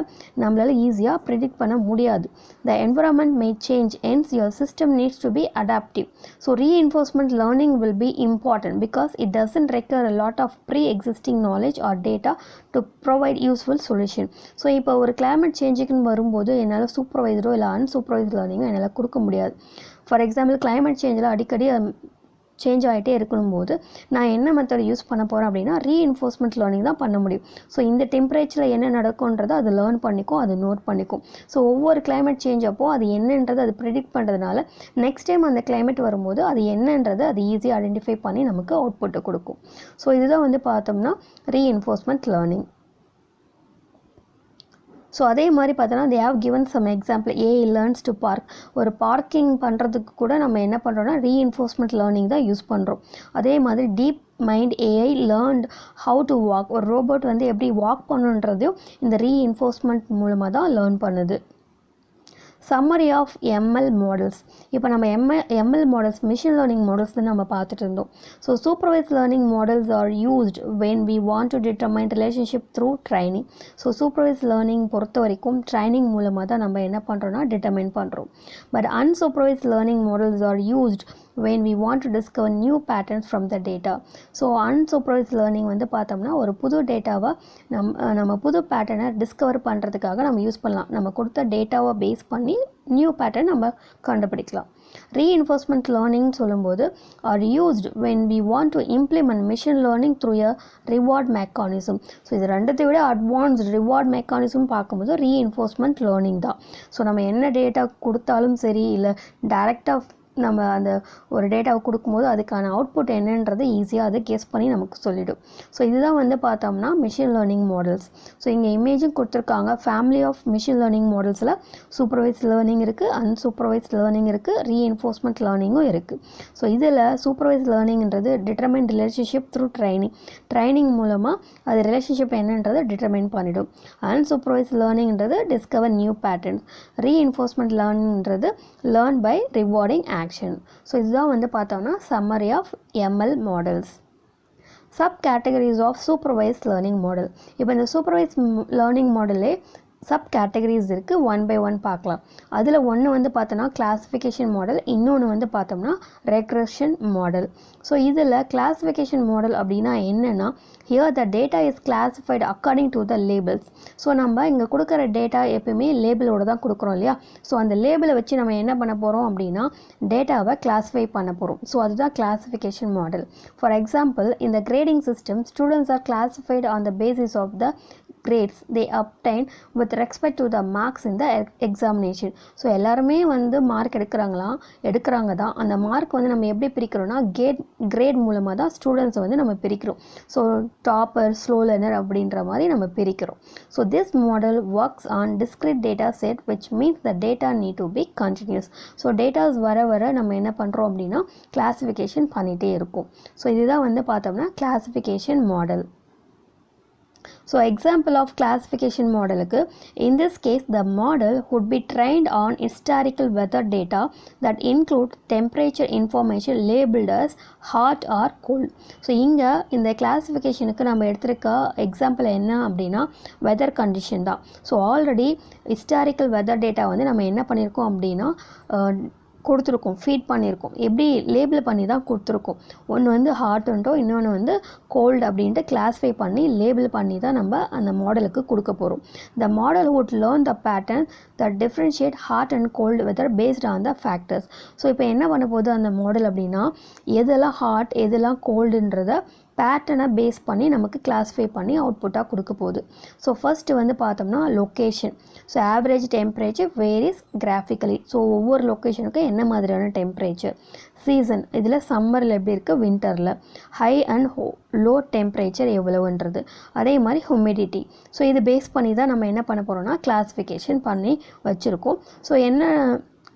நம்மளால் ஈஸியாக ப்ரிடிக்ட் பண்ண முடியாது. The environment may change hence your system needs to be adaptive. So reinforcement learning will be important because it doesn't require a lot of pre existing knowledge or data to provide useful solution. So இப்போ ஒரு கிளைமேட் சேஞ்சுக்குன்னு வரும்போது என்னால் சூப்பர்வைஸ்டோ இல்லை அன்சூப்பர்வைஸ்ட் லேர்னிங்கோ என்னால் கொடுக்க முடியாது. ஃபார் எக்ஸாம்பிள் கிளைமேட் சேஞ்சில் அடிக்கடி சேஞ்ச் ஆகிட்டே இருக்கும்போது நான் என்ன மெத்தட் யூஸ் பண்ண போகிறேன் அப்படின்னா ரீஇன்ஃபோர்ஸ்மெண்ட் லேர்னிங் தான் பண்ண முடியும். ஸோ இந்த டெம்பரேச்சரில் என்ன நடக்கும்ன்றதை அது லேர்ன் பண்ணிக்கும், அது நோட் பண்ணிக்கும். ஸோ ஒவ்வொரு கிளைமேட் சேஞ்ச் அப்போ அது என்னன்றது அது ப்ரிடிக்ட் பண்ணுறதுனால நெக்ஸ்ட் டைம் அந்த கிளைமேட் வரும்போது அது என்னன்றது அது ஈஸியாக ஐடென்டிஃபை பண்ணி நமக்கு அவுட்புட்டை கொடுக்கும். ஸோ இதுதான் வந்து பார்த்தோம்னா ரீஇன்ஃபோர்ஸ்மெண்ட் லேர்னிங். ஸோ அதே மாதிரி பார்த்தோன்னா they have given some example. AI learns to park. ஒரு பார்க்கிங் பண்ணுறதுக்கு கூட நம்ம என்ன பண்ணுறோம்னா ரீஇன்ஃபோர்ஸ்மெண்ட் லேர்னிங் தான் யூஸ் பண்ணுறோம். அதே மாதிரி deep mind AI learned how to walk. ஒரு ரோபோட் வந்து எப்படி வாக் பண்ணுன்றதையும் இந்த ரீஇன்ஃபோர்ஸ்மெண்ட் மூலமாக தான் லேர்ன் பண்ணுது. Summary of ML models. இப்போ நம்ம ML models machine learning models தான் நம்ம பார்த்துட்டு இருந்தோம். So supervise learning models are used when we want to determine relationship through training. So supervise learning பொறுத்த வரைக்கும் ட்ரைனிங் மூலமாக தான் நம்ம என்ன பண்ணுறோன்னா டிட்டர்மைன் பண்ணுறோம். But unsupervised learning models are used when we want to discover new patterns from the data. So unsupervised learning வந்து பார்த்தோம்னா ஒரு புது டேட்டாவை நம்ம புது பேட்டர்னை டிஸ்கவர் பண்ணுறதுக்காக நம்ம யூஸ் பண்ணலாம். நம்ம கொடுத்த டேட்டாவை பேஸ் பண்ணி நியூ பேட்டர்ன் நம்ம கண்டுபிடிக்கலாம். ரீஇன்ஃபோர்ஸ்மெண்ட் லேர்னிங் சொல்லும்போது are used when we want to implement machine learning through a reward mechanism. So இது ரெண்டத்தை விட அட்வான்ஸ்ட் ரிவார்ட் மெக்கானிசம் பார்க்கும்போது ரீஇன்ஃபோர்ஸ்மெண்ட் லேர்னிங் தான். ஸோ நம்ம என்ன டேட்டா கொடுத்தாலும் சரி இல்லை டைரெக்டாக நம்ம அந்த ஒரு டேட்டாவை கொடுக்கும்போது அதுக்கான அவுட்புட் என்னன்றது ஈஸியாக அதை கெஸ் பண்ணி நமக்கு சொல்லிடும். ஸோ இதுதான் வந்து பார்த்தோம்னா மிஷின் லேர்னிங் மாடல்ஸ். ஸோ இங்கே இமேஜும் கொடுத்துருக்காங்க. ஃபேமிலி ஆஃப் மிஷின் லேர்னிங் மாடல்ஸில் சூப்பர்வைஸ் லேர்னிங் இருக்குது, அன்சூப்பர்வைஸ் லேர்னிங் இருக்குது, ரீஇன்ஃபோர்ஸ்மெண்ட் லேர்னிங்கும் இருக்குது. ஸோ இதில் சூப்பர்வைஸ் லேர்னிங்ன்றது டிட்டர்மைன் ரிலேஷன்ஷிப் த்ரூ ட்ரைனிங் மூலமாக அது ரிலேஷன்ஷிப் என்னன்றதை டிட்டர்மைன் பண்ணிடும். அன்சூப்பர்வைஸ் லேர்னிங்ன்றது டிஸ்கவர் நியூ பேட்டர்ன்ஸ். ரீஇன்ஃபோர்ஸ்மெண்ட் லேர்னிங்ன்றது learn by rewarding action. So இதுதான் வந்து பார்த்தோம்னா summary of ML models. Sub categories of supervise learning model. இப்போ இந்த சூப்பர்வைஸ் லேர்னிங் மாடலே சப் கேட்டகரிஸ் இருக்குது. ஒன் பை ஒன் பார்க்கலாம். அதில் ஒன்று வந்து பார்த்தோன்னா கிளாஸிஃபிகேஷன் மாடல், இன்னொன்று வந்து பார்த்தோம்னா ரெக்ரெஷன் மாடல். ஸோ இதில் கிளாஸிஃபிகேஷன் மாடல் அப்படின்னா என்னென்னா here the data is classified according to the labels. So நம்ம இங்கே கொடுக்குற டேட்டா எப்பயுமே லேபிளோட தான் கொடுக்குறோம் இல்லையா. ஸோ அந்த லேபிளை வச்சு நம்ம என்ன பண்ண போகிறோம் அப்படின்னா டேட்டாவை கிளாஸிஃபை பண்ண போகிறோம். ஸோ அதுதான் கிளாஸிஃபிகேஷன் மாடல். ஃபார் எக்ஸாம்பிள் இந்த grading system students are classified on the basis of the grades they obtain with respect to the marks in the examination. So எல்லாருமே வந்து மார்க் எடுக்கிறாங்க தான். அந்த மார்க் வந்து நம்ம எப்படி பிரிக்கிறோம்னா கிரேட் மூலமாக தான் ஸ்டூடெண்ட்ஸை வந்து நம்ம பிரிக்கிறோம். ஸோ டாப்பர், ஸ்லோ லேர்னர் அப்படின்ற மாதிரி நம்ம பிரிக்கிறோம். So this model works on discrete data set which means the data need to be continuous. So datas வர நம்ம என்ன பண்ணுறோம் அப்படின்னா கிளாஸிஃபிகேஷன் பண்ணிகிட்டே இருக்கும். ஸோ இதுதான் வந்து பார்த்தோம்னா classification model. So example of classification model, in this case the model would be trained on historical weather data that include temperature information labeled as hot or cold. So இங்க இந்த கிளாஸிஃபிகேஷனுக்கு நம்ம எடுத்திருக்க எக்ஸாம்பிள் என்ன அப்படின்னா வெதர் கண்டிஷன் தான். So already historical weather data வந்து நம்ம என்ன பண்ணியிருக்கோம் அப்படின்னா கொடுத்துருக்கோம், ஃபீட் பண்ணியிருக்கோம். எப்படி லேபிள் பண்ணி தான் கொடுத்துருக்கோம். ஒன்று வந்து ஹாட்டுன்ட்டோ இன்னொன்று வந்து கோல்டு அப்படின்ட்டு கிளாஸிஃபை பண்ணி லேபிள் பண்ணி தான் நம்ம அந்த மாடலுக்கு கொடுக்க போகிறோம். The model would learn the pattern the differentiate hot and cold weather based on the factors. So இப்போ என்ன பண்ண போகுது அந்த மாடல் அப்படின்னா எதெல்லாம் ஹாட் எதெல்லாம் கோல்டுன்றத பேட்டர்னை பேஸ் பண்ணி நமக்கு கிளாஸிஃபை பண்ணி அவுட்புட்டாக கொடுக்க போகுது. ஸோ ஃபஸ்ட்டு வந்து பார்த்தோம்னா location. So average temperature varies graphically. So ஒவ்வொரு லொக்கேஷனுக்கும் என்ன மாதிரியான டெம்பரேச்சர். சீசன், இதில் சம்மரில் எப்படி இருக்குது, வின்டரில் ஹை அண்ட் லோ டெம்பரேச்சர் எவ்வளவுன்றது. அதே மாதிரி ஹுமிடிட்டி. ஸோ இது பேஸ் பண்ணி தான் நம்ம என்ன பண்ண போகிறோம்னா கிளாஸிஃபிகேஷன் பண்ணி வச்சுருக்கோம். ஸோ என்ன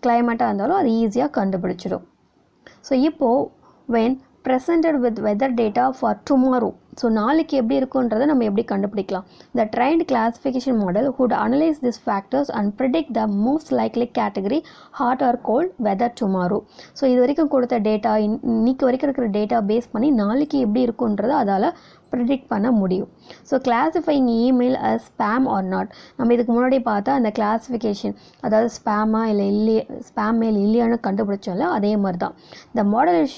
கிளைமேட்டாக இருந்தாலும் அது ஈஸியாக கண்டுபிடிச்சிடும். ஸோ இப்போது when presented with weather data for tomorrow, so நாளைக்கு எப்படி இருக்குன்றதை நம்ம எப்படி கண்டுபிடிக்கலாம். The trained classification model would analyze these factors and predict the most likely category hot or cold weather tomorrow. So இது வரைக்கும் கொடுத்த டேட்டா இன்னைக்கு வரைக்கும் இருக்கிற டேட்டா பேஸ் பண்ணி நாளைக்கு எப்படி இருக்குன்றதை அதால் ப்ரிடிக்ட் பண்ண முடியும். So classifying email as spam or not. நம்ம இதுக்கு முன்னாடி பார்த்தா அந்த கிளாஸிஃபிகேஷன் அதாவது ஸ்பேமா இல்லை ஸ்பேம் மெயில் இல்லையான்னு கண்டுபிடிச்சோம்ல, அதே மாதிரி தான். The model is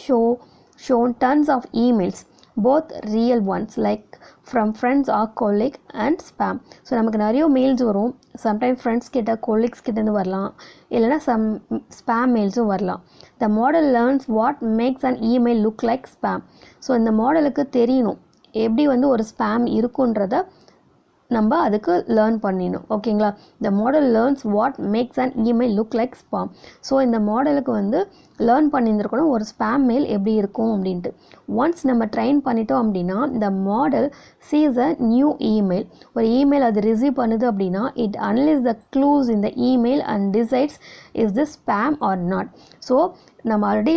shown tons of emails both real ones like from friends or colleague and spam. So நமக்கு நிறைய மெயில்ஸ் வரும், சம்டைம் ஃப்ரெண்ட்ஸ் கிட்ட கொலீக்ஸ் கிட்டேருந்து வரலாம், இல்லைனா சம் ஸ்பேம் மெயில்ஸும் வரலாம். The model learns what makes an email look like spam. So இந்த மாடலுக்கு தெரியணும் எப்படி வந்து ஒரு ஸ்பேம் இருக்குன்றத நம்ம அதுக்கு லேர்ன் பண்ணிடணும். ஓகேங்களா? the model learns what makes an email look like spam. So இந்த மாடலுக்கு வந்து லேர்ன் பண்ணியிருந்துருக்கணும் ஒரு ஸ்பேம் மெயில் எப்படி இருக்கும் அப்படின்ட்டு. ஒன்ஸ் நம்ம ட்ரைன் பண்ணிட்டோம் அப்படின்னா the model sees a new email. ஒரு இமெயில் அது ரிசீவ் பண்ணுது அப்படின்னா it analyzes the clues in the email and decides is this spam or not. So நம்ம ஆல்ரெடி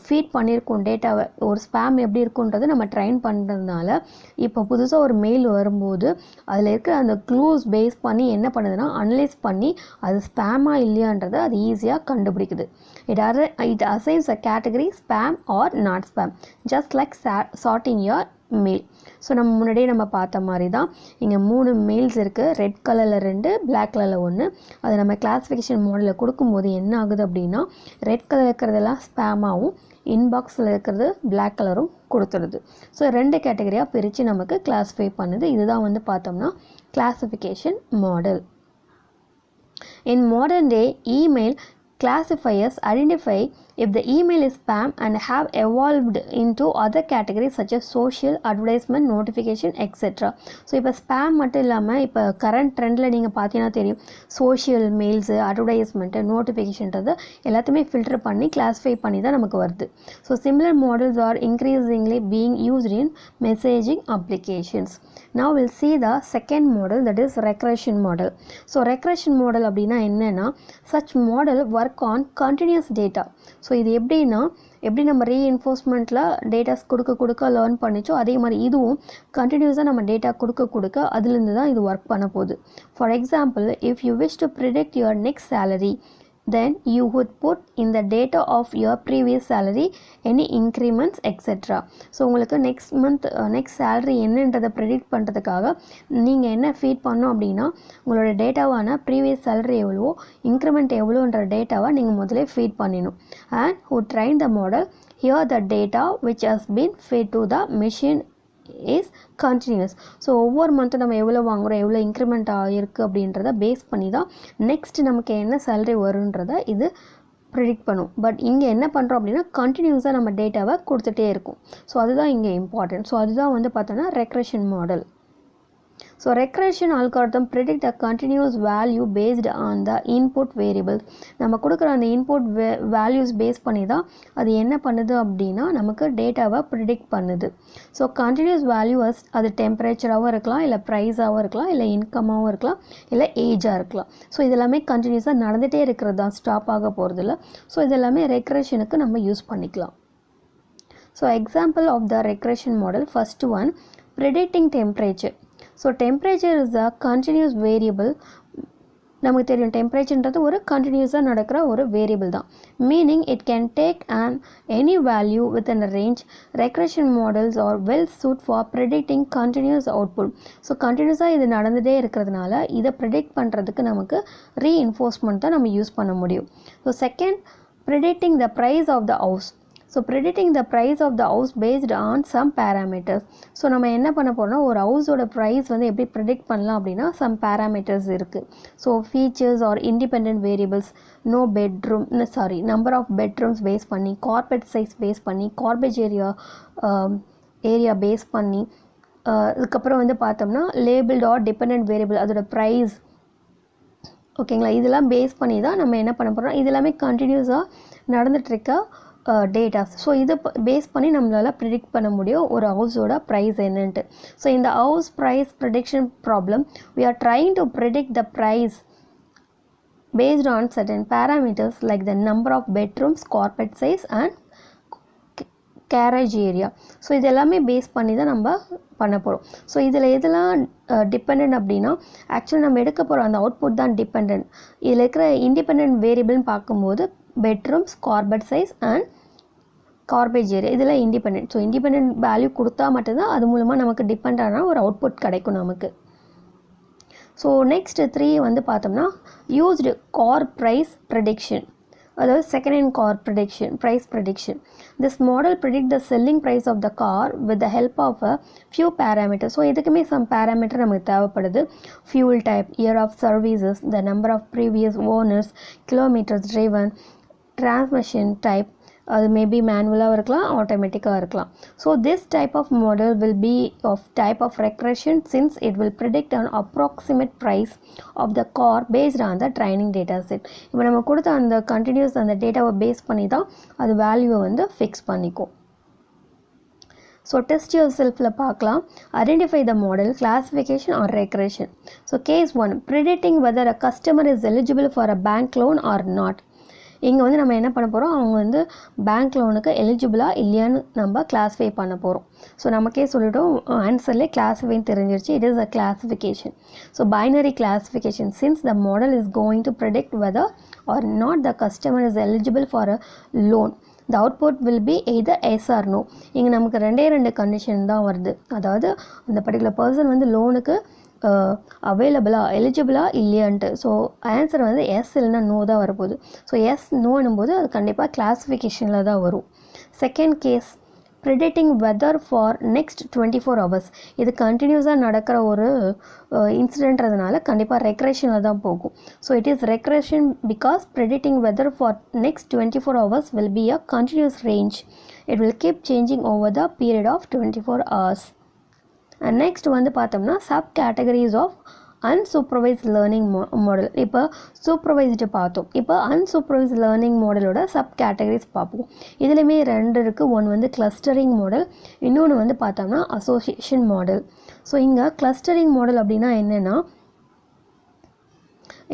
ஃபீட் பண்ணியிருக்கோம் டேட்டாவை, ஒரு ஸ்பேம் எப்படி இருக்குன்றது நம்ம ட்ரைன் பண்ணுறதுனால இப்போ புதுசாக ஒரு மெயில் வரும்போது அதில் இருக்கிற அந்த க்ளூஸ் பேஸ் பண்ணி என்ன பண்ணுதுன்னா அனலைஸ் பண்ணி அது ஸ்பேமாக இல்லையான்றதை அது ஈஸியாக கண்டுபிடிக்குது. It assigns a category spam or not spam, just like sorting your mail. So நம்ம முன்னாடியே நம்ம பார்த்த மாதிரி தான் இங்கே 3 மெயில்ஸ் இருக்குது, ரெட் கலரில் 2, பிளாக் கலரில் 1. அதை நம்ம கிளாஸிஃபிகேஷன் மாடலில் கொடுக்கும்போது என்ன ஆகுது அப்படின்னா ரெட் கலர் இருக்கிறதெல்லாம் ஸ்பேமாகவும் இன்பாக்ஸில் இருக்கிறது பிளாக் கலரும் கொடுத்துருது. ஸோ 2 கேட்டகரியாக பிரித்து நமக்கு கிளாஸிஃபை பண்ணுது. இதுதான் வந்து பார்த்தோம்னா classification model. In modern day, email classifiers identify if the email is spam and have evolved into other categories such as social, advertisement, notification, etc. So இப்போ ஸ்பேம் மட்டும் இல்லாமல் இப்போ கரண்ட் ட்ரெண்டில் நீங்கள் பார்த்தீங்கன்னா தெரியும், சோஷியல் மெயில்ஸு, அட்வர்டைஸ்மெண்ட்டு, நோட்டிஃபிகேஷன்றது எல்லாத்தையுமே ஃபில்டர் பண்ணி கிளாஸிஃபை பண்ணி தான் நமக்கு வருது. So similar models are increasingly being used in messaging applications. Now we'll see the second model, that is regression model. So regression model அப்படின்னா என்னென்னா such model work on continuous data. So இது எப்படி நம்ம ரீஎன்ஃபோர்ஸ்மெண்ட்டில் டேட்டாஸ் கொடுக்க லேர்ன் பண்ணிச்சோ அதே மாதிரி இதுவும் கண்டினியூஸாக நம்ம டேட்டா கொடுக்க அதுலேருந்து தான் இது ஒர்க் பண்ண போகுது. For example, if you wish to predict your next salary, then you would put in the data of your previous salary any increments etc. So உங்களுக்கு நெக்ஸ்ட் மந்த் நெக்ஸ்ட் சேலரி என்னன்றதை ப்ரெடிக்ட் பண்ணுறதுக்காக நீங்கள் என்ன ஃபீட் பண்ணோம் அப்படின்னா உங்களோட டேட்டாவான ப்ரீவியஸ் சேலரி எவ்வளவோ இன்க்ரிமெண்ட் எவ்வளோன்ற டேட்டாவை நீங்கள் முதலே ஃபீட் பண்ணிடணும். and who trained the model, here the data which has been fed to the machine is continuous. So ஒவ்வொரு மந்த்தும் நம்ம எவ்வளோ வாங்குகிறோம், எவ்வளோ இன்க்ரிமெண்ட் ஆகிருக்கு அப்படின்றத பேஸ் பண்ணி தான் நெக்ஸ்ட் நமக்கு என்ன சேலரி வருன்றதை இது ப்ரிடிக்ட் பண்ணும். பட் இங்கே என்ன பண்ணுறோம் அப்படின்னா கண்டினியூஸாக நம்ம டேட்டாவை கொடுத்துட்டே இருக்கும். ஸோ அதுதான் இங்கே இம்பார்ட்டன்ட். ஸோ அதுதான் வந்து பார்த்தோன்னா regression model. So regression algorithm predict a continuous value based on the input variables. நம்ம கொடுக்குற அந்த இன்புட் வேல்யூஸ் பேஸ் பண்ணி தான் அது என்ன பண்ணுது அப்படின்னா நமக்கு டேட்டாவை ப்ரிடிக்ட் பண்ணுது. ஸோ கண்டினியூஸ் வேல்யூஸ் அது டெம்பரேச்சராகவும் இருக்கலாம், இல்லை ப்ரைஸாகவும் இருக்கலாம், இல்லை இன்கமாகவும் இருக்கலாம், இல்லை ஏஜாக இருக்கலாம். ஸோ இதெல்லாமே கண்டினியூஸாக நடந்துகிட்டே இருக்கிறது தான், ஸ்டாப் ஆக போகிறதில்ல. ஸோ இதெல்லாமே ரெக்ரெஷனுக்கு நம்ம யூஸ் பண்ணிக்கலாம். So example of the regression model, first one, predicting temperature. So temperature is a continuous variable. நமக்கு தெரியும் டெம்பரேச்சர்ன்றது ஒரு கண்டினியூஸாக நடக்கிற ஒரு வேரியபிள் தான். Meaning it can take and any value within a range. Regression models are well suit for predicting continuous output. So கண்டினியூஸாக இது நடந்துகிட்டே இருக்கிறதுனால இதை ப்ரெடிக்ட் பண்ணுறதுக்கு நமக்கு ரீஎன்ஃபோர்ஸ்மெண்ட் தான் நம்ம யூஸ் பண்ண முடியும். So second, predicting the price of the house. So predicting the price of the house based on some parameters. So நம்ம என்ன பண்ண போகிறோம்னா ஒரு ஹவுஸோட ப்ரைஸ் வந்து எப்படி ப்ரெடிக்ட் பண்ணலாம் அப்படின்னா சம் பேராமீட்டர்ஸ் இருக்குது. So features are independent variables, number of bedrooms base பண்ணி, கார்பெட் சைஸ் பேஸ் பண்ணி, கார்பேஜ் ஏரியா பேஸ் பண்ணி, அதுக்கப்புறம் வந்து பார்த்தோம்னா லேபிள்ட் ஆர் டிபெண்ட் வேரியபிள் அதோட ப்ரைஸ். ஓகேங்களா? இதெல்லாம் பேஸ் பண்ணி தான் நம்ம என்ன பண்ண போகிறோம், இதெல்லாமே கண்டினியூஸாக நடந்துகிட்ருக்க டேட்டாஸ். ஸோ இதை பேஸ் பண்ணி நம்மளால் ப்ரிடிக்ட் பண்ண முடியும் ஒரு ஹவுஸோட ப்ரைஸ் என்னன்ட்டு. ஸோ இந்த house price prediction problem, we are trying to predict the price based on certain parameters like the number of bedrooms, carpet size and carriage area. So இது எல்லாமே பேஸ் பண்ணி தான் நம்ம பண்ண போகிறோம். ஸோ இதில் எதெல்லாம் டிபெண்ட் அப்படின்னா ஆக்சுவலி நம்ம எடுக்க போகிற அந்த அவுட்புட் தான் டிபெண்ட். இதில் இருக்கிற இண்டிபெண்ட் வேரியபிள்னு பார்க்கும்போது bedrooms, carpet size and garage area இதெல்லாம் இண்டிபெண்ட். ஸோ இண்டிபெண்ட் வேல்யூ கொடுத்தா மட்டும்தான் அது மூலமாக நமக்கு டிபெண்டான ஒரு அவுட்புட் கிடைக்கும் நமக்கு. ஸோ நெக்ஸ்ட் 3 வந்து பார்த்தோம்னா யூஸ்டு கார் ப்ரைஸ் ப்ரெடிக்ஷன். அதாவது second hand car prediction, price prediction. This model predict the selling price of the car with the help of a few parameter. So இதுக்குமே சம் பேராமீட்டர் நமக்கு தேவைப்படுது. Fuel type, year of services, the number of previous owners, kilometers driven, transmission type, அது மேபி மேனுவலாக இருக்கலாம், ஆட்டோமேட்டிக்காக இருக்கலாம். So this type of model will be of type of regression since it will predict an approximate price of the car based on the training data set. இப்போ நம்ம கொடுத்த அந்த கண்டினியூஸ் அந்த டேட்டாவை பேஸ் பண்ணி தான் அது வேல்யூவை வந்து ஃபிக்ஸ் பண்ணிக்கும். ஸோ டெஸ்ட் யுவர் செல்ஃபில் பார்க்கலாம். Identify the model, classification or regression. So case 1, predicting whether a customer is eligible for a bank loan or not. இங்கே வந்து நம்ம என்ன பண்ண போகிறோம், அவங்க வந்து பேங்க் லோனுக்கு எலிஜிபிளாக இல்லையான்னு நம்ம கிளாஸிஃபை பண்ண போகிறோம். ஸோ நமக்கே சொல்லிட்டோம், ஆன்சர்லேயே கிளாஸிஃபைன்னு தெரிஞ்சிருச்சு. It is a classification. So binary classification since the model is going to predict whether or not the customer is eligible for a loan. The output will be either yes or no. இங்கே நமக்கு ரெண்டு கண்டிஷன் தான் வருது. அதாவது அந்த பர்டிகுலர் பர்சன் வந்து லோனுக்கு அவைலபிளாக எலிஜிபிளாக இல்லையான்ட்டு. ஸோ ஆன்சர் வந்து எஸ் இல்லைன்னா நோ தான் வரப்போகுது. ஸோ எஸ் நோன்னும் போது அது கண்டிப்பாக கிளாஸிஃபிகேஷனில் தான் வரும். Second case, predicting weather for next 24 hours. இது கண்டினியூஸாக நடக்கிற ஒரு இன்சிடென்ட்றதுனால கண்டிப்பாக ரெக்ரெஷனில் தான் போகும். So it is regression because predicting weather for next 24 hours will be a continuous range. It will keep changing over the period of 24 hours. And next வந்து பார்த்தோம்னா sub categories of unsupervised learning model. இப்போ சூப்பர்வைஸ்டு பார்த்தோம். இப்போ அன்சூப்பர்வைஸ்ட் லேர்னிங் மாடலோட சப் கேட்டகரிஸ் பார்ப்போம். இதுலேயுமே ரெண்டு இருக்குது. ஒன்று வந்து கிளஸ்டரிங் மாடல், இன்னொன்று வந்து பார்த்தோம்னா அசோசியேஷன் மாடல். ஸோ இங்கே கிளஸ்டரிங் மாடல் அப்படின்னா என்னென்னா,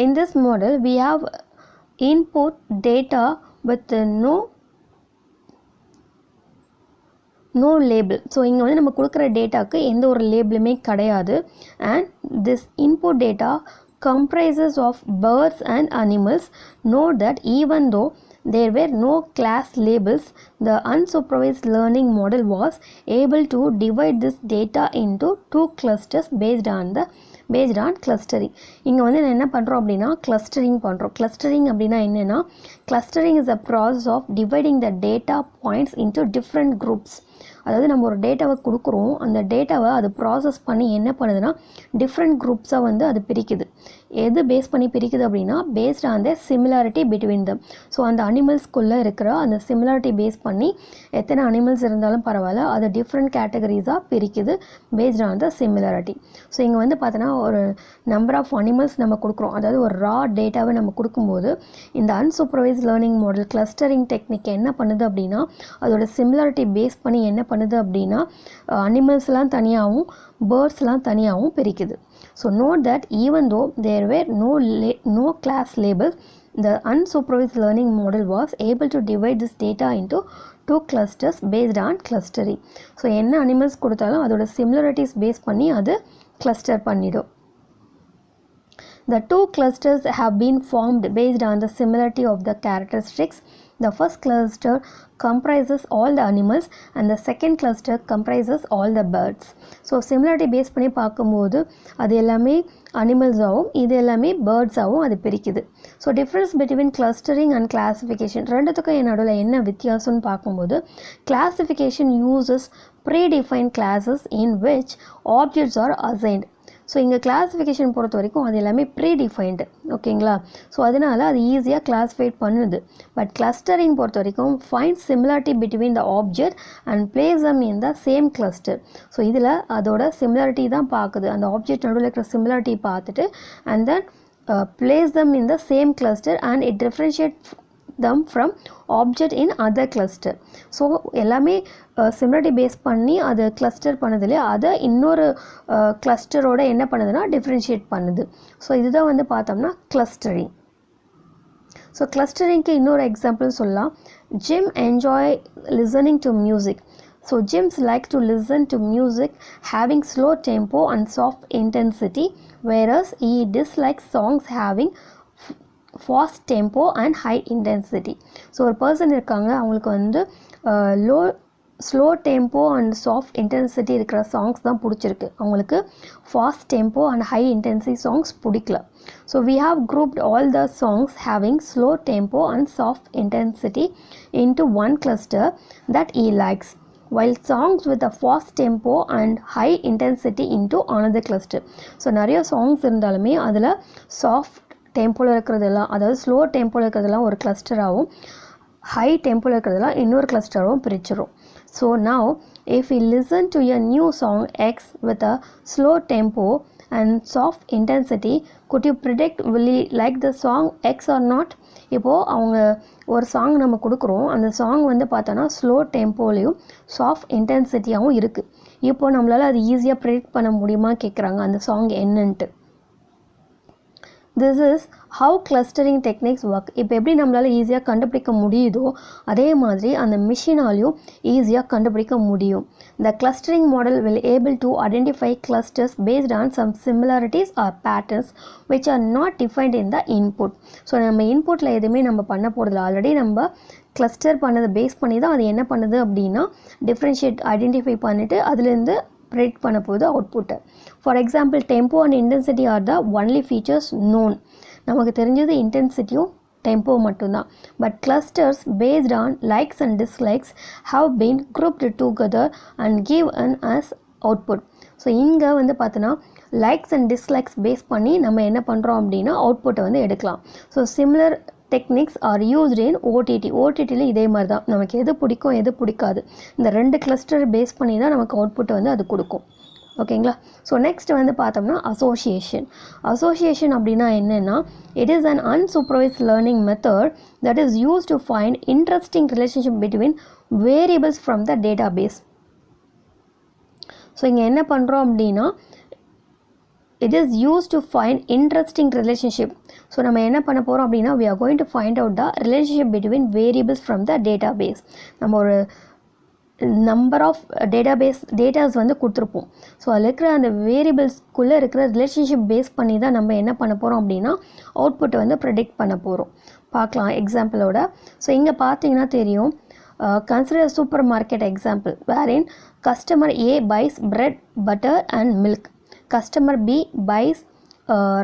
in this model we have input data with no label. So இங்கே வந்து நம்ம கொடுக்குற டேட்டாவுக்கு எந்த ஒரு லேபிளுமே கிடையாது. And this input data comprises of birds and animals. Note that even though there were no class labels, the unsupervised learning model was able to divide this data into two clusters based on clustering. இங்கே வந்து என்ன பண்ணுறோம் அப்படின்னா கிளஸ்டரிங் பண்ணுறோம். கிளஸ்டரிங் அப்படின்னா என்னென்னா, clustering is a process of dividing the data points into different groups. அதாவது நம்ம ஒரு டேட்டாவை கொடுக்குறோம், அந்த டேட்டாவை அது ப்ராசஸ் பண்ணி என்ன பண்ணுதுன்னா டிஃப்ரெண்ட் குரூப்ஸாக வந்து அது பிரிக்குது. எது பேஸ் பண்ணி பிரிக்குது அப்படின்னா paste on the similarity between them. So அந்த அனிமல்ஸ்குள்ளே இருக்கிற அந்த சிமிலாரிட்டி பேஸ் பண்ணி எத்தனை அனிமல்ஸ் இருந்தாலும் பரவாயில்ல, அது டிஃப்ரெண்ட் கேட்டகரிஸாக பிரிக்குது based on the similarity. So இங்கே வந்து பார்த்தோன்னா ஒரு நம்பர் ஆஃப் அனிமல்ஸ் நம்ம கொடுக்குறோம். அதாவது ஒரு ரா டேட்டாவை நம்ம கொடுக்கும்போது இந்த unsupervised learning model clustering technique என்ன பண்ணுது அப்படின்னா அதோட சிமிலாரிட்டி பேஸ் பண்ணி என்ன பண்ணுது அப்படின்னா அனிமல்ஸ்லாம் தனியாகவும் பேர்ட்ஸ்லாம் தனியாகவும் பிரிக்குது. So note that even though there were no class labels, the unsupervised learning model was able to divide this data into two clusters based on clustering. So என்ன அனிமல்ஸ் கொடுத்தாலும் அதோட சிமிலாரிட்டிஸ் பேஸ் பண்ணி அது கிளஸ்டர் பண்ணிடும். The two clusters have been formed based on the similarity of the characteristics. The first cluster comprises all the animals and the second cluster comprises all the birds. So similarity base பண்ணி பார்க்கும்போது அது எல்லாமே அனிமல்ஸாகவும் இது எல்லாமே பேர்ட்ஸாகவும் அது பிரிக்குது. So difference between clustering and classification ரெண்டுத்துக்கும் நடுவில் என்ன வித்தியாசம்னு பார்க்கும்போது classification uses predefined classes in which objects are assigned. So இங்கே கிளாஸிஃபிகேஷன் பொறுத்த வரைக்கும் அது எல்லாமே ப்ரீடிஃபைன்டு, ஓகேங்களா. ஸோ அதனால் அது ஈஸியாக கிளாஸிஃபைட் பண்ணுது. பட் கிளஸ்டரிங் பொறுத்த வரைக்கும் find similarity between the object and place them in the same cluster. So இதில் அதோட சிமிலாரிட்டி தான் பார்க்குது, அந்த ஆப்ஜெக்ட் நடுவில் இருக்கிற சிமிலாரிட்டி பார்த்துட்டு and then place them in the same cluster and it differentiates them from object in other cluster. So எல்லாமே சிமிலாரிட்டி பேஸ் பண்ணி அது கிளஸ்டர் பண்ணுது இல்லையா, அதை இன்னொரு கிளஸ்டரோட என்ன பண்ணுதுன்னா டிஃப்ரென்ஷியேட் பண்ணுது. ஸோ இதுதான் வந்து பார்த்தோம்னா கிளஸ்டரிங். ஸோ கிளஸ்டரிங்க்கு இன்னொரு எக்ஸாம்பிள் சொல்லலாம். Gym enjoy listening to music. So gyms like to listen to music having slow tempo and soft intensity, whereas he dislikes songs having fast tempo and high intensity. So ஒரு பர்சன் இருக்காங்க, அவங்களுக்கு வந்து low slow tempo and soft intensity இருக்கிற சாங்ஸ் தான் பிடிச்சிருக்கு, அவங்களுக்கு fast tempo and high intensity songs பிடிக்கல. So we have grouped all the songs having slow tempo and soft intensity into one cluster that he likes, while songs with a fast tempo and high intensity into another cluster. So நிறைய சாங்ஸ் இருந்தாலுமே அதில் சாஃப்ட் டெம்போவில் இருக்கிறதெல்லாம், அதாவது ஸ்லோ டெம்போவில் இருக்கிறதெல்லாம் ஒரு கிளஸ்டராகவும் ஹை டெம்போவில் இருக்கிறதெல்லாம் இன்னொரு கிளஸ்டராகவும் பிரிச்சிடும். So now if we listen to a new song X with a slow tempo and soft intensity, could you predict will he like the song X or not? இப்போது அவங்க ஒரு சாங் நம்ம கொடுக்குறோம், அந்த சாங் வந்து பார்த்தோன்னா ஸ்லோ டெம்போலையும் சாஃப்ட் இன்டென்சிட்டியாகவும் இருக்குது. இப்போது நம்மளால் அது ஈஸியாக ப்ரெடிக்ட் பண்ண முடியுமா கேட்குறாங்க அந்த சாங் என்னன்ட்டு. This is how clustering techniques work. இப்போ எப்படி நம்மளால் ஈஸியாக கண்டுபிடிக்க முடியுதோ அதே மாதிரி அந்த மிஷினாலையும் ஈஸியாக கண்டுபிடிக்க முடியும். The clustering model will able to identify clusters based on some similarities or patterns which are not defined in the input. So நம்ம இன்புட்டில் எதுவுமே நம்ம பண்ண போகிறதில்ல, ஆல்ரெடி நம்ம கிளஸ்டர் பண்ணதை பேஸ் பண்ணி தான் அது என்ன பண்ணுது அப்படின்னா டிஃப்ரென்ஷியேட் ஐடென்டிஃபை பண்ணிவிட்டு அதுலேருந்து ப்ரெடிக்ட் பண்ண போகுது அவுட்புட்டை. For example tempo and intensity are the only features known. நமக்கு தெரிஞ்சது இன்டென்சிட்டியும் டெம்போ மட்டும்தான். But clusters based on likes and dislikes have been grouped together and give an us output. So இங்கே வந்து பார்த்தோன்னா லைக்ஸ் அண்ட் டிஸ்லைக்ஸ் பேஸ் பண்ணி நம்ம என்ன பண்ணுறோம் அப்படின்னா அவுட்புட்டை வந்து எடுக்கலாம். So similar techniques are used in OTT. ஓடிடியில் இதே மாதிரி தான், நமக்கு எது பிடிக்கும் எது பிடிக்காது இந்த ரெண்டு கிளஸ்டர் பேஸ் பண்ணி தான் நமக்கு அவுட்புட்டை வந்து அது கொடுக்கும். ஓகேங்களா. ஸோ நெக்ஸ்ட் வந்து பார்த்தோம்னா அசோசியேஷன். அசோசியேஷன் அப்படின்னா என்னென்னா, it is an unsupervised learning method that is use to find interesting relationship between variables from the database. So இங்கே என்ன பண்ணுறோம் அப்படின்னா it is used to find interesting relationship. So நம்ம என்ன பண்ண போகிறோம் அப்படின்னா we are going to find out the relationship between variables from the database. நம்ம ஒரு நம்பர் ஆஃப் டேட்டாஸ் வந்து கொடுத்துருப்போம். ஸோ அதில் இருக்கிற அந்த வேரியபிள்ஸ்குள்ளே இருக்கிற ரிலேஷன்ஷிப் பேஸ் பண்ணி தான் நம்ம என்ன பண்ண போகிறோம் அப்படின்னா அவுட்புட்டை வந்து ப்ரெடிக்ட் பண்ண போகிறோம். பார்க்கலாம் எக்ஸாம்பிளோட. ஸோ இங்கே பார்த்தீங்கன்னா தெரியும், consider super market example wherein customer A buys bread, butter and milk. Customer B buys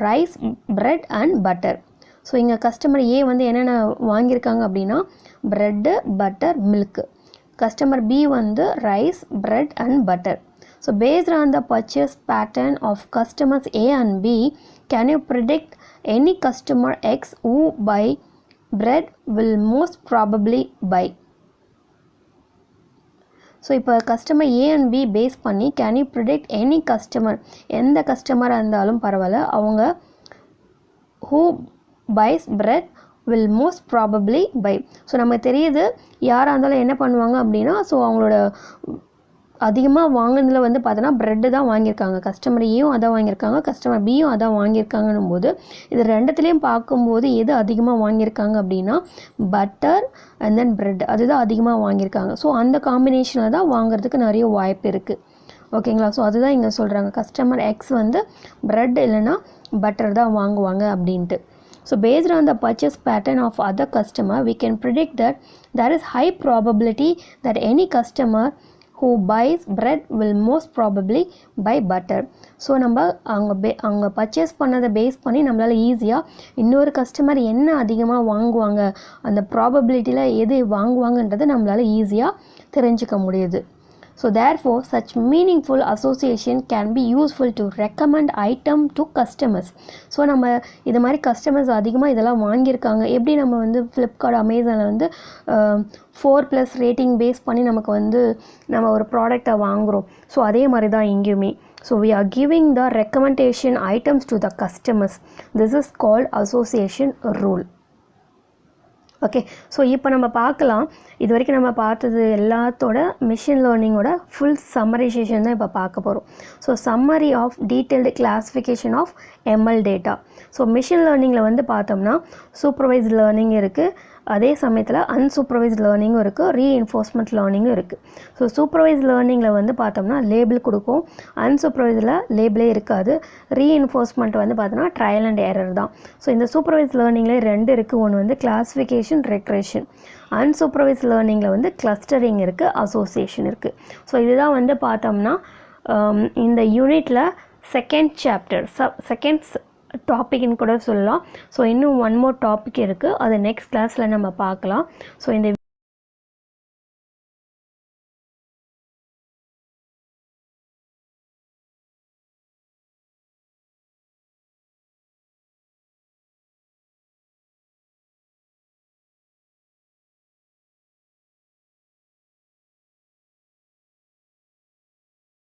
rice, bread and butter. So இங்கே கஸ்டமர் ஏ வந்து என்னென்ன வாங்கியிருக்காங்க அப்படின்னா bread, butter, milk. Customer B வந்து rice, bread and butter. So based on the purchase pattern of customers A and B, can you predict any customer X who buy bread will most probably buy. So இப்போ customer A and B base பண்ணி can you predict any customer, எந்த கஸ்டமராக இருந்தாலும் பரவாயில்ல, அவங்க who buys bread will most probably by. So நமக்கு தெரியுது யாராக இருந்தாலும் என்ன பண்ணுவாங்க அப்படின்னா, ஸோ அவங்களோட அதிகமாக வாங்கினதில் வந்து பார்த்தோன்னா ப்ரெட்டு தான் வாங்கியிருக்காங்க. கஸ்டமர் ஏயும் அதான் வாங்கியிருக்காங்க, கஸ்டமர் பியும் அதான் வாங்கியிருக்காங்கன்னும் போது இது ரெண்டுத்துலேயும் பார்க்கும்போது எது அதிகமாக வாங்கியிருக்காங்க அப்படின்னா பட்டர் அண்ட் தென் ப்ரெட், அதுதான் அதிகமாக வாங்கியிருக்காங்க. ஸோ அந்த காம்பினேஷனில் தான் வாங்குறதுக்கு நிறைய வாய்ப்பு இருக்குது. ஓகேங்களா. ஸோ அதுதான் இங்கே சொல்கிறாங்க, கஸ்டமர் எக்ஸ் வந்து ப்ரெட் இல்லைன்னா பட்டர் தான் வாங்குவாங்க அப்படின்ட்டு. So based on the purchase pattern of other customer, we can predict that there is high probability that any customer who buys bread will most probably buy butter. So நம்ம அவங்க பர்ச்சேஸ் பண்ணதை பேஸ் பண்ணி நம்மளால் ஈஸியாக இன்னொரு கஸ்டமர் என்ன அதிகமாக வாங்குவாங்க, அந்த ப்ராபபிலிட்டியில் எது வாங்குவாங்கன்றதை நம்மளால் ஈஸியாக தெரிஞ்சுக்க முடியுது. So therefore, such meaningful association can be useful to recommend item to customers. So நம்ம இது மாதிரி கஸ்டமர்ஸ் அதிகமாக இதெல்லாம் வாங்கியிருக்காங்க, எப்படி நம்ம வந்து ஃப்ளிப்கார்ட், அமேசானில் வந்து 4+ ரேட்டிங் பேஸ் பண்ணி நமக்கு வந்து நம்ம ஒரு ப்ராடக்டை வாங்குகிறோம். ஸோ அதே மாதிரி தான் இங்கேயுமே. So we are giving the recommendation items to the customers. This is called association rule. Okay. So இப்போ நம்ம பார்க்கலாம், இது வரைக்கும் நம்ம பார்த்தது எல்லாத்தோட மிஷின் லேர்னிங்கோட ஃபுல் சம்மரைசேஷன் தான் இப்போ பார்க்க போகிறோம். So summary of detailed classification of ML data. So machine லேர்னிங்கில் வந்து பார்த்தோம்னா சூப்பர்வைஸ்ட் லேர்னிங் இருக்குது, அதே சமயத்தில் அன்சூப்பர்வைஸ்ட் லேர்னிங்கும் இருக்குது, ரீஎன்ஃபோர்ஸ்மெண்ட் லேர்னிங்கும் இருக்குது. ஸோ சூப்பர்வைஸ்ட் லேர்னிங்கில் வந்து பார்த்தோம்னா லேபிள் கொடுக்கும், அன்சூப்பர்வைஸில் லேபிளே இருக்காது. ரீஎன்ஃபோர்ஸ்மெண்ட் வந்து பார்த்தோம்னா ட்ரையல் அண்ட் எரர் தான். ஸோ இந்த சூப்பர்வைஸ்ட் லேர்னிங்கில் 2 இருக்குது, ஒன்று வந்து கிளாஸிஃபிகேஷன், ரெக்ரெஷன். அன்சூப்பர்வைஸ்ட் லேர்னிங்கில் வந்து கிளஸ்டரிங் இருக்குது, அசோசியேஷன் இருக்குது. ஸோ இதுதான் வந்து பார்த்தோம்னா இந்த யூனிட்டில் செகண்ட் சாப்டர் செகண்ட் டாபிக்னு கூட சொல்லலாம். ஸோ இன்னும் ஒன் மோர் டாபிக் இருக்குது, அது நெக்ஸ்ட் கிளாஸில் நம்ம பார்க்கலாம். ஸோ இந்த